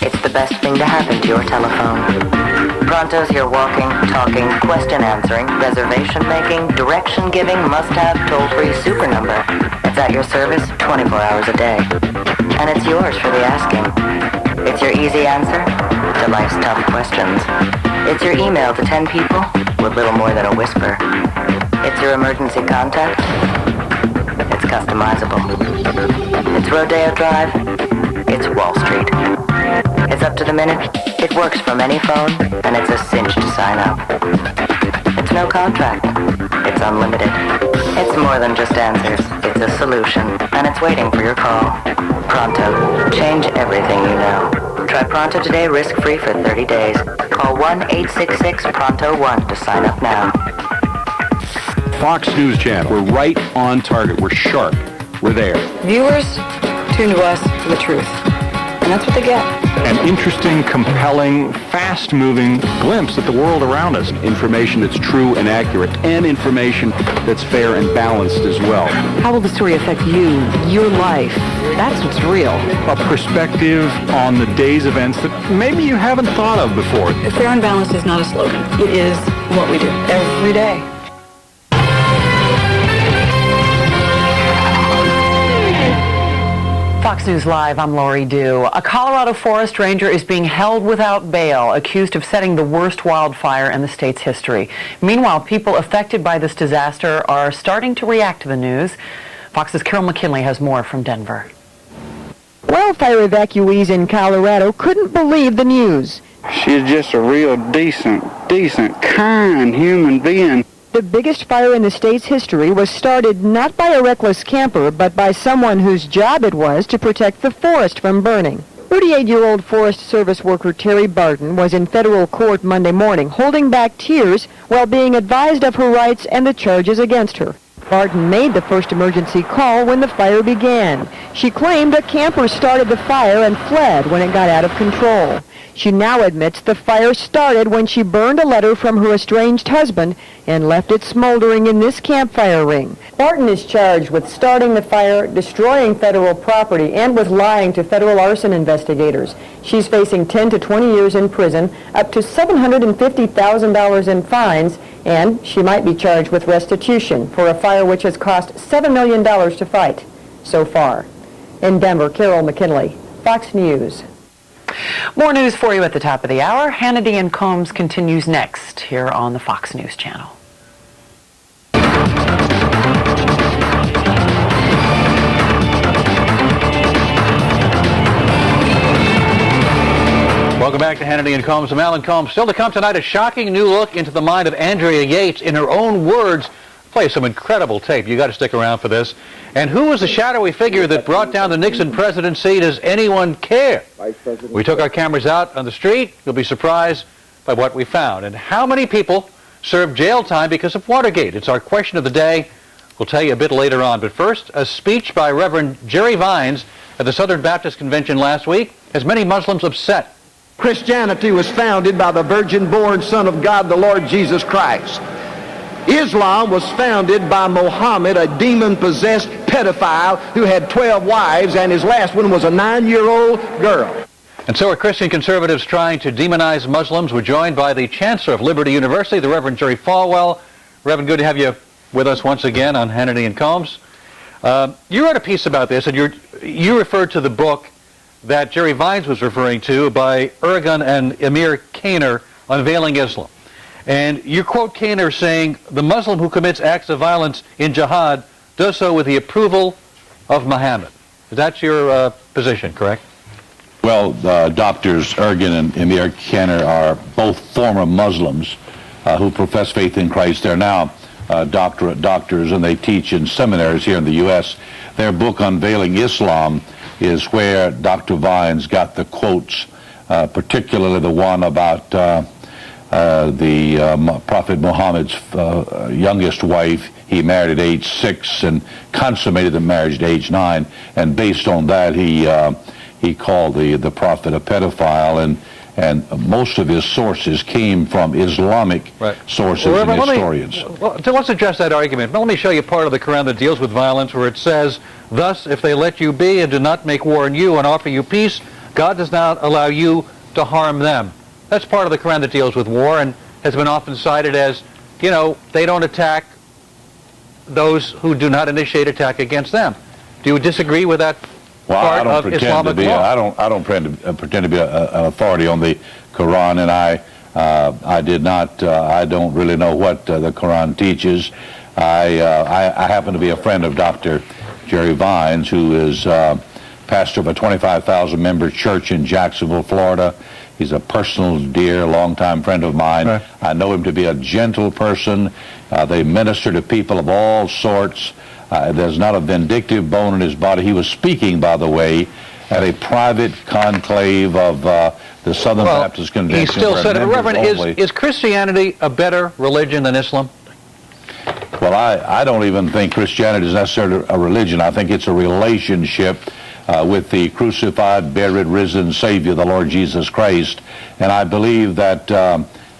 It's the best thing to happen to your telephone. Pronto's your walking, talking, question answering, reservation making, direction giving, must-have, toll-free super number. It's at your service 24 hours a day. And it's yours for the asking. It's your easy answer to life's tough questions. It's your email to 10 people with little more than a whisper. It's your emergency contact. It's customizable. It's Rodeo Drive. It's Wall Street. It's up to the minute. It works from any phone, and it's a cinch to sign up. It's no contract. It's unlimited. It's more than just answers. It's a solution, and it's waiting for your call. Pronto. Change everything you know. Try Pronto today risk-free for 30 days. Call 1-866-PRONTO-1 to sign up now. Fox News Channel. We're right on target. We're sharp. We're there. Viewers tune to us for the truth. And that's what they get. An interesting, compelling, fast-moving glimpse at the world around us. Information that's true and accurate, and information that's fair and balanced as well. How will the story affect you, your life? That's what's real. A perspective on the day's events that maybe you haven't thought of before. Fair and balanced is not a slogan. It is what we do every day. Fox News Live, I'm Lori Dew. A Colorado forest ranger is being held without bail, accused of setting the worst wildfire in the state's history. Meanwhile, people affected by this disaster are starting to react to the news. Fox's Carol McKinley has more from Denver. Wildfire evacuees in Colorado couldn't believe the news. She's just a real decent, kind human being. The biggest fire in the state's history was started not by a reckless camper, but by someone whose job it was to protect the forest from burning. 38-year-old Forest Service worker Terry Barton was in federal court Monday morning, holding back tears while being advised of her rights and the charges against her. Barton made the first emergency call when the fire began. She claimed a camper started the fire and fled when it got out of control. She now admits the fire started when she burned a letter from her estranged husband and left it smoldering in this campfire ring. Barton is charged with starting the fire, destroying federal property, and with lying to federal arson investigators. She's facing 10 to 20 years in prison, up to $750,000 in fines, and she might be charged with restitution for a fire which has cost $7 million to fight so far. In Denver, Carol McKinley, Fox News. More news for you at the top of the hour. Hannity and Combs continues next here on the Fox News Channel. Welcome back to Hannity and Combs. I'm Alan Combs. Still to come tonight, a shocking new look into the mind of Andrea Yates. In her own words, play some incredible tape. You got to stick around for this. And who was the shadowy figure that brought down the Nixon presidency? Does anyone care? We took our cameras out on the street. You'll be surprised by what we found. And how many people served jail time because of Watergate? It's our question of the day. We'll tell you a bit later on. But first, a speech by Reverend Jerry Vines at the Southern Baptist Convention last week has many Muslims upset. Christianity was founded by the virgin-born Son of God, the Lord Jesus Christ. Islam was founded by Muhammad, a demon-possessed pedophile who had 12 wives, and his last one was a 9-year-old girl. And so are Christian conservatives trying to demonize Muslims. We're joined by the Chancellor of Liberty University, the Reverend Jerry Falwell. Reverend, good to have you with us once again on Hannity and Combs. You wrote a piece about this, and you referred to the book that Jerry Vines was referring to by Ergun and Amir Kaner, Unveiling Islam. And you quote Kaner saying, the Muslim who commits acts of violence in jihad does so with the approval of Muhammad. That's your position, correct? Well, Doctors Ergun and Amir Kaner are both former Muslims who profess faith in Christ. They're now doctorate doctors, and they teach in seminaries here in the U.S. Their book, Unveiling Islam, is where Dr. Vines got the quotes, particularly the one about the Prophet Muhammad's youngest wife. He married at age 6 and consummated the marriage at age 9, and based on that he called the prophet a pedophile, and most of his sources came from Islamic sources and historians. Let's address that argument. Now, let me show you part of the Quran that deals with violence, where it says, thus, if they let you be and do not make war on you and offer you peace, God does not allow you to harm them. That's part of the Quran that deals with war and has been often cited as, you know, they don't attack those who do not initiate attack against them. Do you disagree with that part of Islamic law? I don't pretend to be an authority on the Quran, and I don't really know what the Quran teaches. I happen to be a friend of Dr. Jerry Vines, who is pastor of a 25,000-member church in Jacksonville, Florida. He's a personal, dear, longtime friend of mine. Right. I know him to be a gentle person. They minister to people of all sorts. There's not a vindictive bone in his body. He was speaking, by the way, at a private conclave of the Southern Baptist Convention. He still said it. Reverend, is Christianity a better religion than Islam? Well, I don't even think Christianity is necessarily a religion. I think it's a relationship with the crucified, buried, risen Savior, the Lord Jesus Christ. And I believe that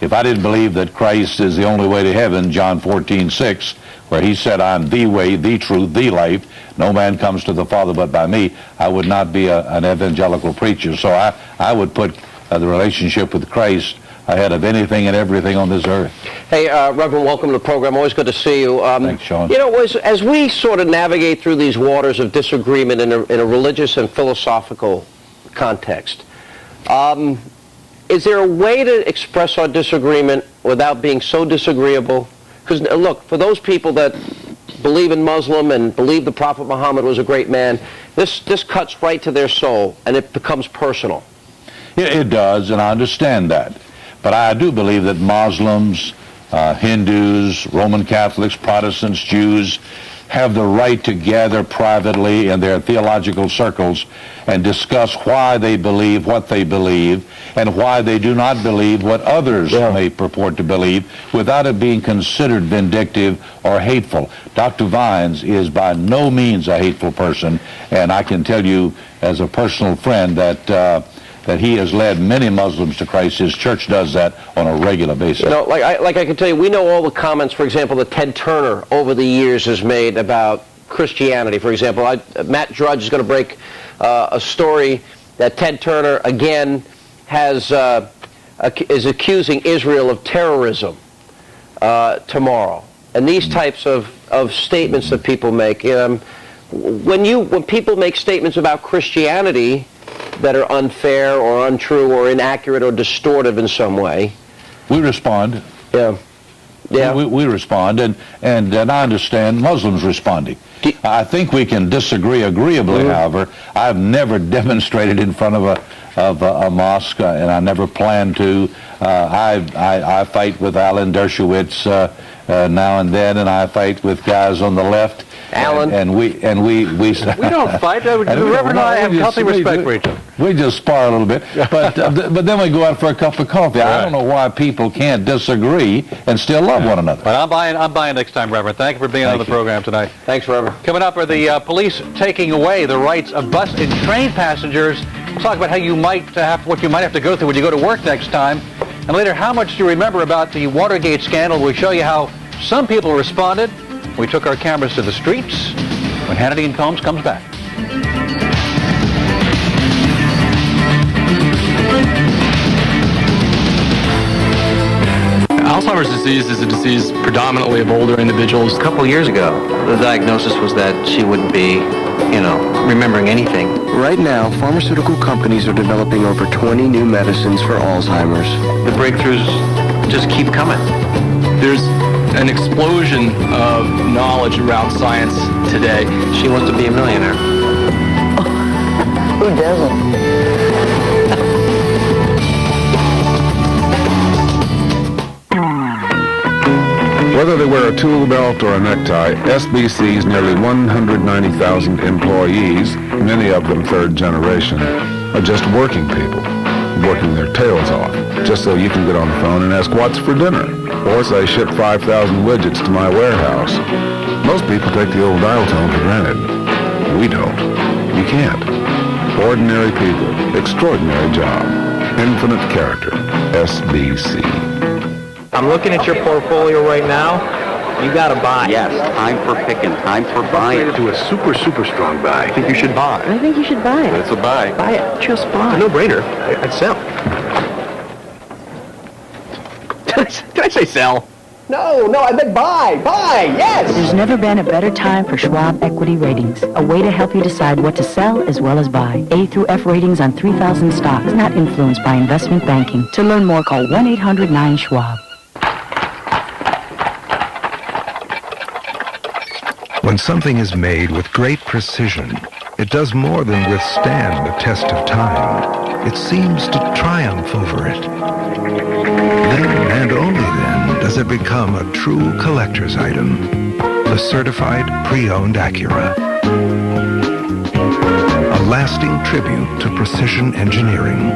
if I didn't believe that Christ is the only way to heaven, John 14:6, where he said, I am the way, the truth, the life, no man comes to the Father but by me, I would not be an evangelical preacher. So I would put the relationship with Christ ahead of anything and everything on this earth. Hey, Reverend, welcome to the program. Always good to see you. Thanks, Sean. You know, as we sort of navigate through these waters of disagreement in a religious and philosophical context, is there a way to express our disagreement without being so disagreeable? Because, look, for those people that believe in Muslim and believe the Prophet Muhammad was a great man, this cuts right to their soul, and it becomes personal. Yeah, it does, and I understand that. But I do believe that Muslims, Hindus, Roman Catholics, Protestants, Jews have the right to gather privately in their theological circles and discuss why they believe what they believe and why they do not believe what others may purport to believe without it being considered vindictive or hateful. Dr. Vines is by no means a hateful person, and I can tell you as a personal friend that he has led many Muslims to Christ. His church does that on a regular basis. You know, like I can tell you, we know all the comments, for example, that Ted Turner over the years has made about Christianity. For example, Matt Drudge is going to break a story that Ted Turner, again, is accusing Israel of terrorism tomorrow. And these types of statements that people make, when people make statements about Christianity that are unfair or untrue or inaccurate or distortive in some way, we respond. Yeah. We respond, and I understand Muslims responding. I think we can disagree agreeably, however. I've never demonstrated in front of a mosque, and I never plan to. I fight with Alan Dershowitz now and then, and I fight with guys on the left. Alan. And we we don't fight. The Reverend and I have healthy respect for each other. We just spar a little bit, but then we go out for a cup of coffee. Right. I don't know why people can't disagree and still love one another. But I'm buying next time, Reverend. Thank you for being on the program tonight. Thanks, Reverend. Coming up are the police taking away the rights of bus and train passengers. We'll talk about how you might what you might have to go through when you go to work next time. And later, how much do you remember about the Watergate scandal? We'll show you how some people responded. We took our cameras to the streets when Hannity and Combs comes back. Alzheimer's disease is a disease predominantly of older individuals. A couple years ago, the diagnosis was that she wouldn't be, remembering anything. Right now, pharmaceutical companies are developing over 20 new medicines for Alzheimer's. The breakthroughs just keep coming. There's an explosion of knowledge around science today. She wants to be a millionaire. Who doesn't? Whether they wear a tool belt or a necktie, SBC's nearly 190,000 employees, many of them third generation, are just working people, working their tails off, just so you can get on the phone and ask what's for dinner, or say ship 5,000 widgets to my warehouse. Most people take the old dial tone for granted. We don't. You can't. Ordinary people, extraordinary job, infinite character, SBC. I'm looking at your portfolio right now. You gotta buy. Yes, time for picking, time for buying. Do a super, super strong buy. I think you should buy. I think you should buy it. It's a buy. Buy it. Just buy. It's a no-brainer. I'd sell. Did I say sell? No, I meant buy, yes! There's never been a better time for Schwab Equity Ratings, a way to help you decide what to sell as well as buy. A through F ratings on 3,000 stocks, not influenced by investment banking. To learn more, call 1-800-9-SCHWAB. When something is made with great precision, it does more than withstand the test of time. It seems to triumph over it. Then, and only then, does it become a true collector's item. The certified pre-owned Acura. A lasting tribute to precision engineering.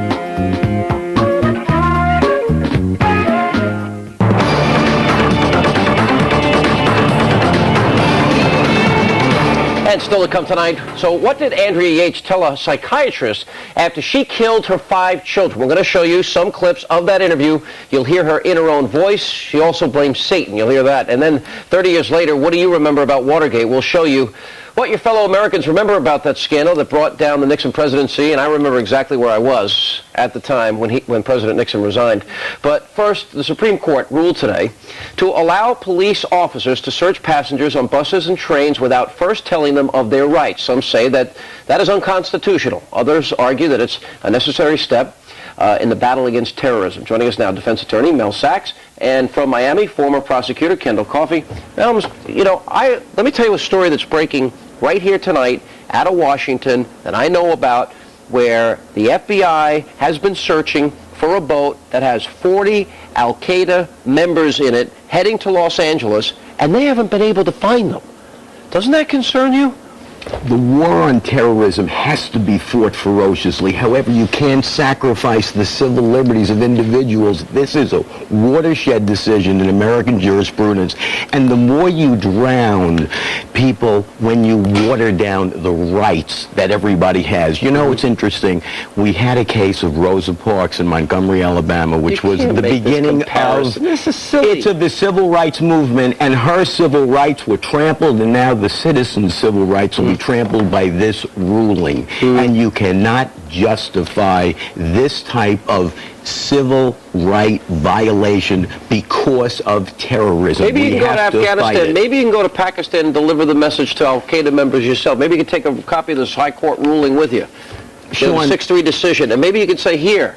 And still to come tonight. So what did Andrea Yates tell a psychiatrist after she killed her 5 children? We're going to show you some clips of that interview. You'll hear her in her own voice. She also blames Satan. You'll hear that. And then 30 years later, what do you remember about Watergate? We'll show you What your fellow Americans remember about that scandal that brought down the Nixon presidency, and I remember exactly where I was at the time when President Nixon resigned. But first, the Supreme Court ruled today to allow police officers to search passengers on buses and trains without first telling them of their rights. Some say that is unconstitutional. Others argue that it's a necessary step in the battle against terrorism. Joining us now, defense attorney Mel Sachs, and from Miami, former prosecutor Kendall Coffey. Mel, let me tell you a story that's breaking right here tonight out of Washington that I know about, where the FBI has been searching for a boat that has 40 Al-Qaeda members in it heading to Los Angeles, and they haven't been able to find them. Doesn't that concern you? The war on terrorism has to be fought ferociously. However, you can't sacrifice the civil liberties of individuals. This is a watershed decision in American jurisprudence. And the more you drown people when you water down the rights that everybody has. You know, it's interesting. We had a case of Rosa Parks in Montgomery, Alabama, which was the beginning of the civil rights movement, and her civil rights were trampled, and now the citizens' civil rights will be trampled by this ruling. And you cannot justify this type of civil right violation because of terrorism. Maybe you can go to Afghanistan. Maybe you can go to Pakistan and deliver the message to Al-Qaeda members yourself. Maybe you can take a copy of this high court ruling with you. Sean, the 6-3 decision. And maybe you could say, here.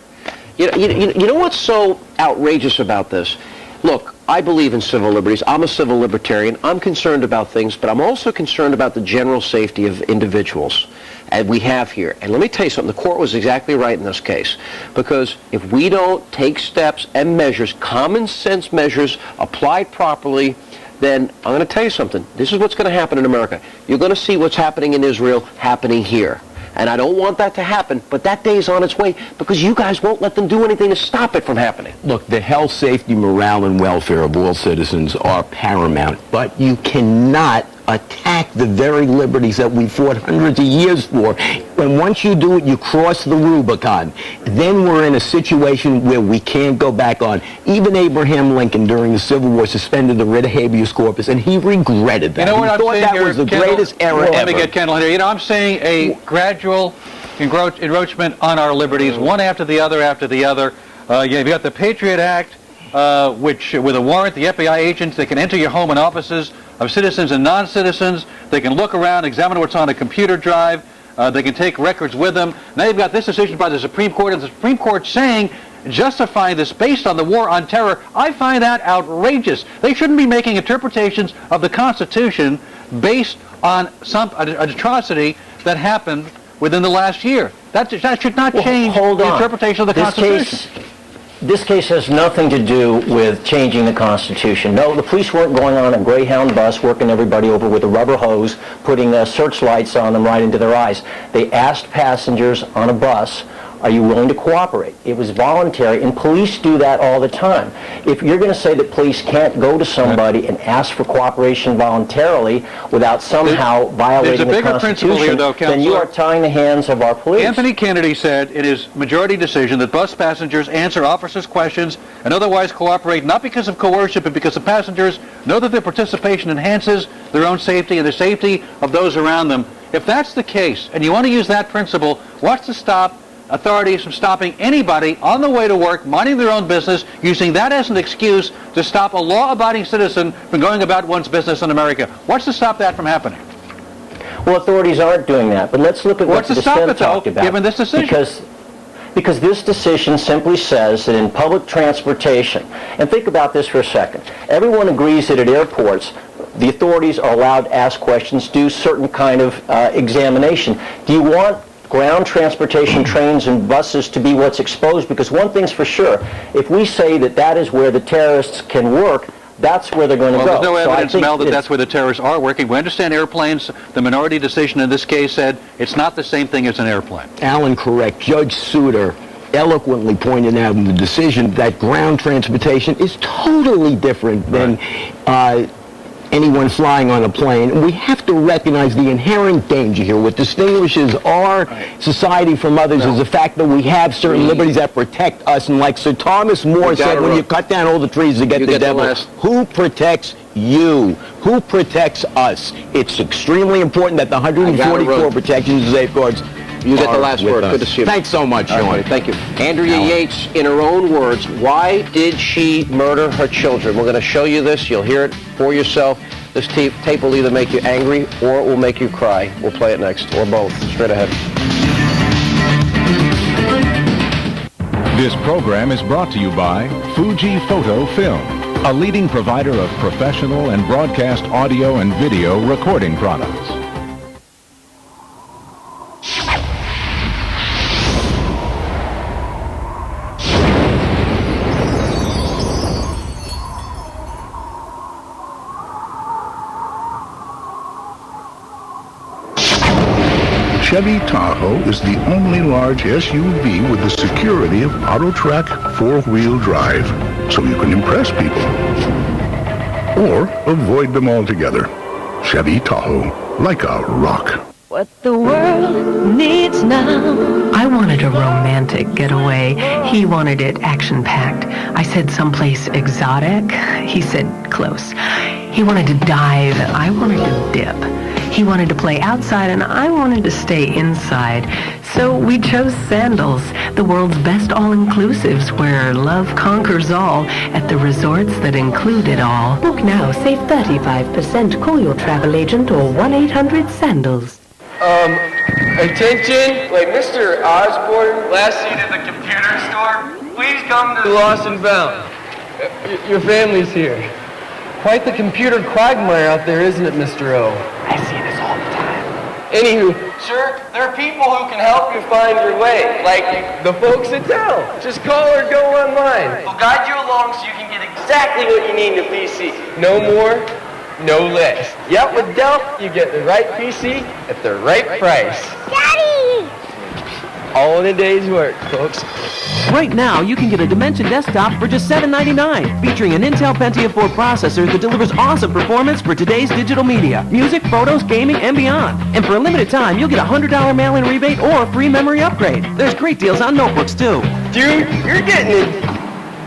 You know what's so outrageous about this? Look, I believe in civil liberties. I'm a civil libertarian. I'm concerned about things, but I'm also concerned about the general safety of individuals. And we have here. And let me tell you something. The court was exactly right in this case. Because if we don't take steps and measures, common sense measures applied properly, then I'm going to tell you something. This is what's going to happen in America. You're going to see what's happening in Israel happening here. And I don't want that to happen, but that day is on its way because you guys won't let them do anything to stop it from happening. Look, the health, safety, morale, and welfare of all citizens are paramount, but you cannot attack the very liberties that we fought hundreds of years for. And once you do it, you cross the Rubicon. Then we're in a situation where we can't go back on. Even Abraham Lincoln during the Civil War suspended the writ of habeas corpus, and he regretted that. You know what he I'm thought saying that here, was the Kendall, greatest error ever. Let me get Kendall in here. You know, I'm saying a gradual encroachment on our liberties, one after the other after the other. You've got the Patriot Act, which with a warrant, the FBI agents, they can enter your home and offices of citizens and non-citizens. They can look around, examine what's on a computer drive. They can take records with them. Now you've got this decision by the Supreme Court, and the Supreme Court saying, justifying this based on the war on terror. I find that outrageous. They shouldn't be making interpretations of the Constitution based on an atrocity that happened within the last year. That should not change the interpretation of the Constitution. This case has nothing to do with changing the Constitution. No, the police weren't going on a Greyhound bus working everybody over with a rubber hose, putting searchlights on them right into their eyes. They asked passengers on a bus, are you willing to cooperate? It was voluntary, and police do that all the time. If you're going to say that police can't go to somebody and ask for cooperation voluntarily without somehow violating the Constitution, here, though, then you are tying the hands of our police. Anthony Kennedy said in his majority decision that bus passengers answer officers' questions and otherwise cooperate not because of coercion, but because the passengers know that their participation enhances their own safety and the safety of those around them. If that's the case, and you want to use that principle, what's to stop authorities from stopping anybody on the way to work, minding their own business, using that as an excuse to stop a law-abiding citizen from going about one's business in America? What's to stop that from happening? Well, authorities aren't doing that, but let's look at what the dissent talked about. Given this decision? Because this decision simply says that in public transportation, and think about this for a second, everyone agrees that at airports, the authorities are allowed to ask questions, do certain kind of examination. Do you want ground transportation, trains and buses to be what's exposed? Because one thing's for sure, if we say that that is where the terrorists can work, that's where they're going to go. There's no evidence, Mel, that that's where the terrorists are working. We understand airplanes. The minority decision in this case said it's not the same thing as an airplane. Alan, correct. Judge Souter eloquently pointed out in the decision that ground transportation is totally different than anyone flying on a plane. We have to recognize the inherent danger here. What distinguishes our society from others is the fact that we have certain liberties that protect us. And like Sir Thomas More said, when you cut down all the trees to get the devil, who protects you? Who protects us? It's extremely important that the 144 protections and safeguards You get the last word. Good to see you. Thanks so much, Sean. Right, thank you. Andrea Yates, in her own words, why did she murder her children? We're going to show you this. You'll hear it for yourself. This tape will either make you angry or it will make you cry. We'll play it next, or both. Straight ahead. This program is brought to you by Fuji Photo Film, a leading provider of professional and broadcast audio and video recording products. Chevy Tahoe is the only large SUV with the security of AutoTrac 4-wheel drive, so you can impress people. Or avoid them altogether. Chevy Tahoe, like a rock. What the world needs now. I wanted a romantic getaway. He wanted it action-packed. I said someplace exotic. He said close. He wanted to dive. I wanted to dip. He wanted to play outside, and I wanted to stay inside. So we chose Sandals, the world's best all-inclusives, where love conquers all at the resorts that include it all. Book now, save 35%. Call your travel agent or 1-800-SANDALS. Attention, like Mr. Osborne, last seat at the computer store. Please come to Lost and Found. Your family's here. Quite the computer quagmire out there, isn't it, Mr. O? I see this all the time. Anywho, sir, there are people who can help you find your way, like the folks at Dell. Just call or go online. We'll guide you along so you can get exactly what you need in a PC. No more, no less. Yep, with Dell, you get the right PC at the right price. Daddy! All in a day's work, folks. Right now, you can get a Dimension desktop for just $7.99, featuring an Intel Pentium 4 processor that delivers awesome performance for today's digital media, music, photos, gaming, and beyond. And for a limited time, you'll get a $100 mail-in rebate or a free memory upgrade. There's great deals on notebooks, too. Dude, you're getting it.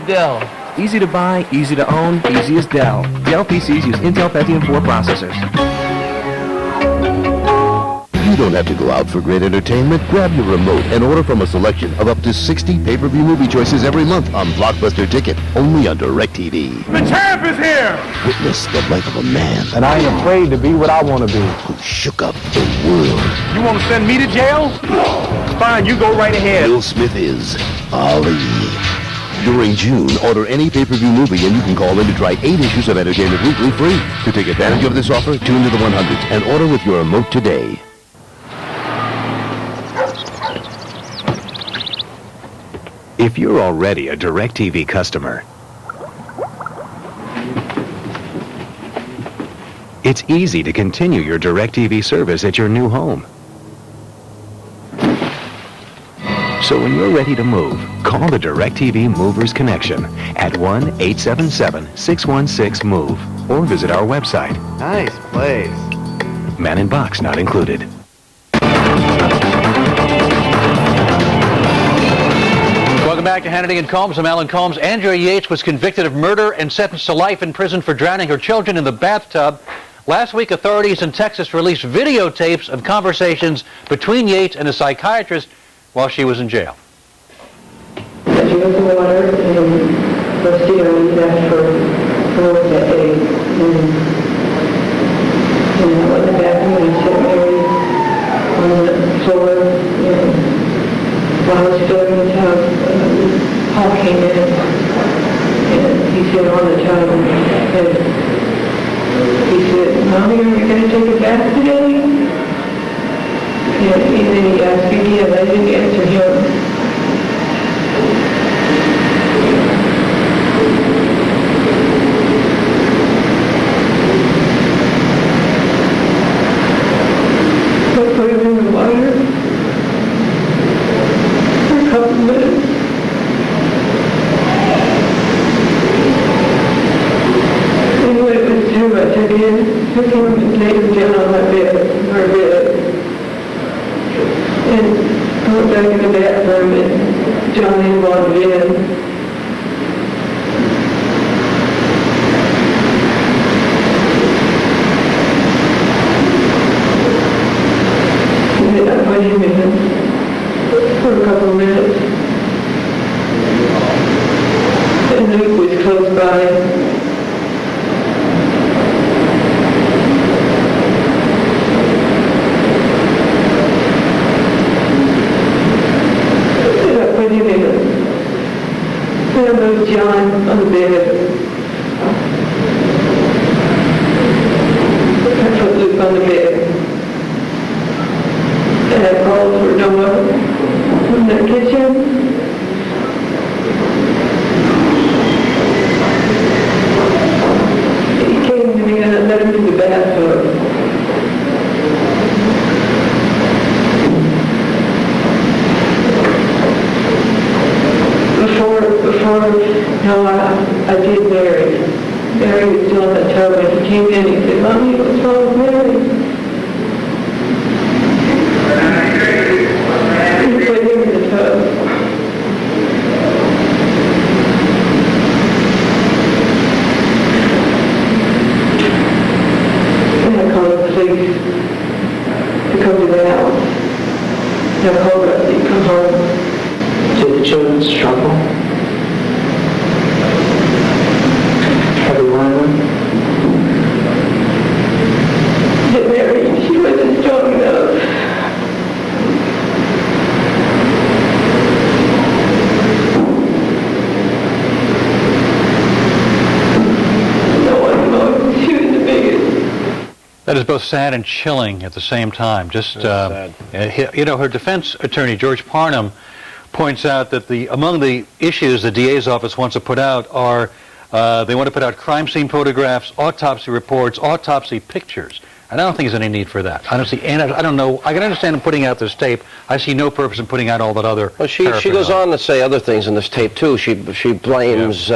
Dell. Easy to buy, easy to own, easy as Dell. Dell PCs use Intel Pentium 4 processors. You don't have to go out for great entertainment. Grab your remote and order from a selection of up to 60 pay-per-view movie choices every month on Blockbuster Ticket, only on DirecTV. The champ is here! Witness the life of a man. And I ain't afraid to be what I want to be. Who shook up the world. You want to send me to jail? Fine, you go right ahead. Will Smith is Ali. During June, order any pay-per-view movie and you can call in to try 8 issues of Entertainment Weekly free. To take advantage of this offer, tune to the 100s and order with your remote today. If you're already a DirecTV customer, it's easy to continue your DirecTV service at your new home. So when you're ready to move, call the DirecTV Movers Connection at 1-877-616-MOVE or visit our website. Nice place. Man in box not included. Welcome back to Hannity and Combs. I'm Alan Combs. Andrea Yates was convicted of murder and sentenced to life in prison for drowning her children in the bathtub. Last week, authorities in Texas released videotapes of conversations between Yates and a psychiatrist while she was in jail. She was in the water and first year we left for work that day. And I went in the bathroom and sat Mary on the floor. While I was filling the tub, Paul came in and he said on the tub, and he said, Mommy, are you going to take a bath today? And then he asked me again, I didn't answer him. I put him in the water. Anyway, it was true. I took him in, took him and laid him down on our bed. And I went back in the bathroom and John had wandered in. And then I put him in for a couple of minutes. And Luke was close by. Then I moved John on the bed. I put Luke on the bed. And I called for Noah from the kitchen. He came to me and I let him in the bathtub. No, I did Mary. Mary was still in the tub and he came in. He said, Mommy, what's wrong with Mary? He put him in the tub. And I called the police to come to the house. And I called Rusty to come home. Did the children struggle? Mary, she wasn't strong enough. No one knows. She was the biggest. That is both sad and chilling at the same time. Just, her defense attorney, George Parnham, points out that among the issues the DA's office wants to put out are they want to put out crime scene photographs, autopsy reports, autopsy pictures. And I don't think there's any need for that. I don't know. I can understand him putting out this tape. I see no purpose in putting out all that other. Well, she goes on to say other things in this tape too. She blames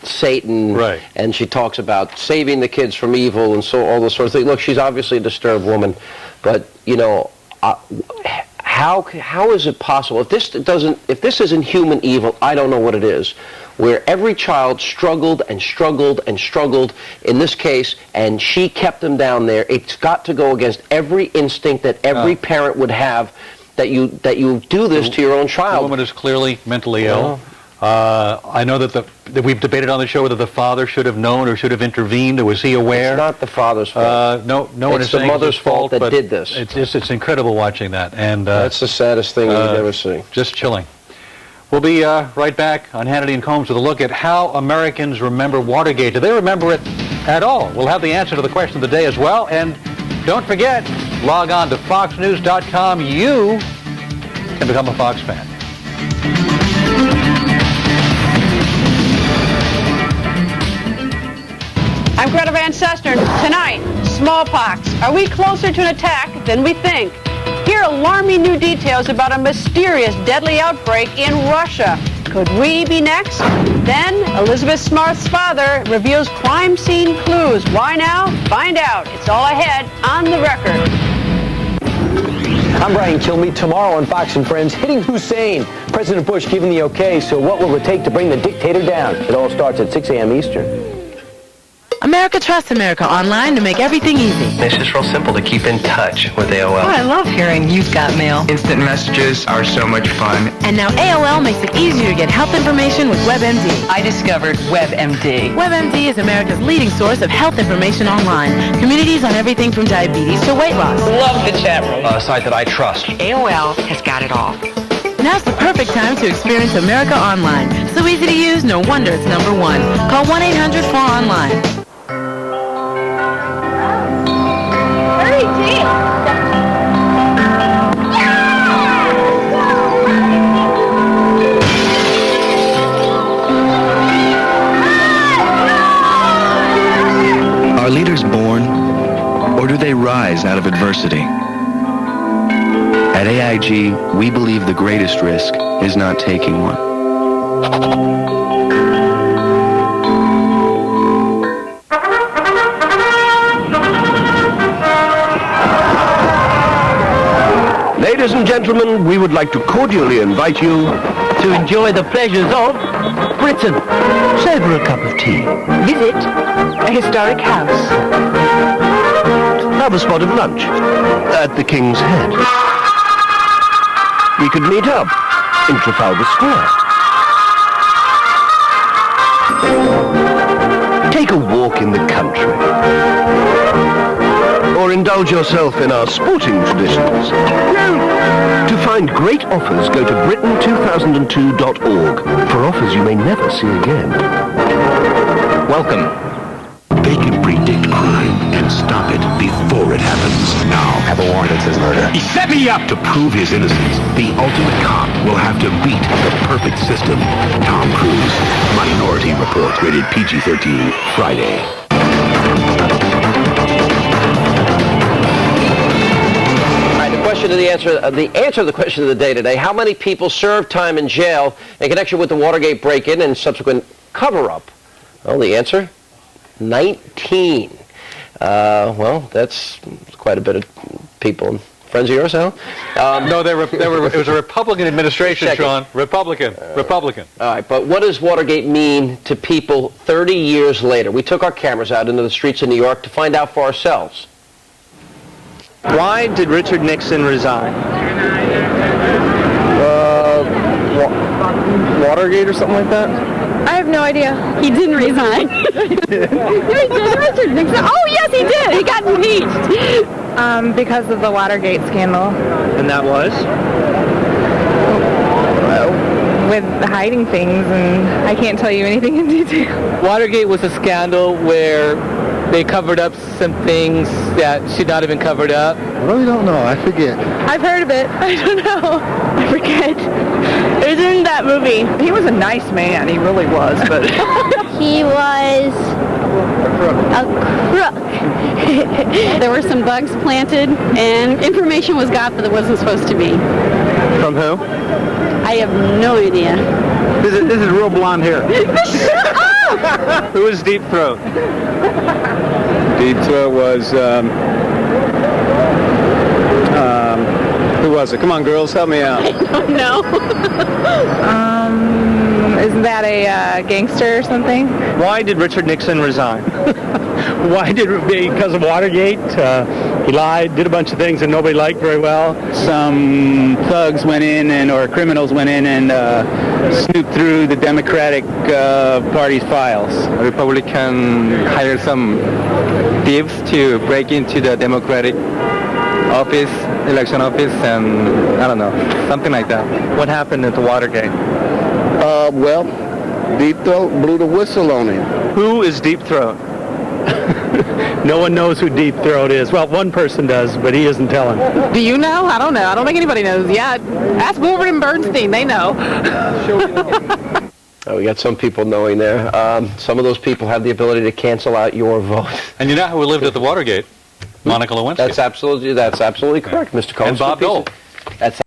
Satan, right, and she talks about saving the kids from evil and so all those sorts of things. Look, she's obviously a disturbed woman, but how is it possible if this isn't human evil? I don't know what it is. Where every child struggled and struggled and struggled in this case, and she kept them down there. It's got to go against every instinct that every parent would have, that you do this to your own child. The woman is clearly mentally ill. I know that we've debated on the show whether the father should have known or should have intervened, or was he aware? It's not the father's fault. No one is saying it's the mother's fault that did this. It's incredible watching that, and that's the saddest thing you've ever seen. Just chilling. We'll be right back on Hannity and Combs with a look at how Americans remember Watergate. Do they remember it at all? We'll have the answer to the question of the day as well. And don't forget, log on to foxnews.com. You can become a Fox fan. I'm Greta Van Susteren. Tonight, smallpox. Are we closer to an attack than we think? Here are alarming new details about a mysterious deadly outbreak in Russia. Could we be next? Then, Elizabeth Smith's father reveals crime scene clues. Why now? Find out. It's all ahead on The Record. I'm Brian Kilmeade. Tomorrow on Fox and Friends, hitting Hussein. President Bush giving the okay, so what will it take to bring the dictator down? It all starts at 6 a.m. Eastern. America trusts America Online to make everything easy. It's just real simple to keep in touch with AOL. Oh, I love hearing you've got mail. Instant messages are so much fun. And now AOL makes it easier to get health information with WebMD. I discovered WebMD. WebMD is America's leading source of health information online. Communities on everything from diabetes to weight loss. Love the chat room. A site that I trust. AOL has got it all. Now's the perfect time to experience America Online. So easy to use, no wonder it's #1. Call 1-800-4ONLINE. Are leaders born, or do they rise out of adversity? At AIG, we believe the greatest risk is not taking one. like to cordially invite you to enjoy the pleasures of Britain. savor a cup of tea. Visit a historic house. Have a spot of lunch at the King's Head. We could meet up in Trafalgar Square. Take a walk in the country. Or indulge yourself in our sporting traditions. To find great offers, go to Britain2002.org for offers you may never see again. Welcome. They can predict crime and stop it before it happens. Now, Have a warrant that says murder. he set me up to prove his innocence. The ultimate cop will have to beat the perfect system. Tom Cruise, Minority Report, rated PG-13, Friday. The answer to the question of the day today: how many people served time in jail in connection with the Watergate break-in and subsequent cover-up? Well, the answer: 19. Well, that's quite a bit of people. Friends of yours, Al? No, it was a Republican administration, Sean. Republican. All right, but what does Watergate mean to people 30 years later? We took our cameras out into the streets of New York to find out for ourselves. Why did Richard Nixon resign? Watergate or something like that? I have no idea. He didn't resign. He did, Richard Nixon. Oh, yes, he did. He got impeached. Because of the Watergate scandal. And that was? With hiding things, and I can't tell you anything in detail. Watergate was a scandal where they covered up some things that should not have been covered up. I really don't know. I forget. I've heard of it. I don't know. I forget. It was in that movie. He was a nice man. He really was, but He was a crook. There were some bugs planted, and information was got that it wasn't supposed to be. From who? I have no idea. This is real blonde hair. Who was Deep Throat? Deep Throat was, who was it? Come on, girls, help me out. I don't know. Isn't that a gangster or something? Why did Richard Nixon resign? Because of Watergate. He lied, did a bunch of things that nobody liked very well. Some thugs went in, or criminals went in and snooped through the Democratic Party's files. A Republican hired some thieves to break into the Democratic election office, and I don't know, something like that. What happened at the Watergate? Well, Deep Throat blew the whistle on him. Who is Deep Throat? No one knows who Deep Throat is. Well, one person does, but he isn't telling. do you know? I don't know. I don't think anybody knows yet. Ask Woolford and Bernstein. They know. We got some people knowing there. Some of those people have the ability to cancel out your vote. And you know who lived at the Watergate? Monica Lewinsky. That's absolutely correct, Mr. Combs. And Bob Dole. That's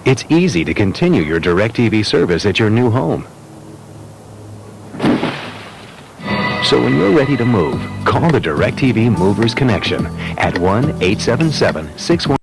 It's easy to continue your DirecTV service at your new home. So when you're ready to move, call the DirecTV Movers Connection at 1-877-610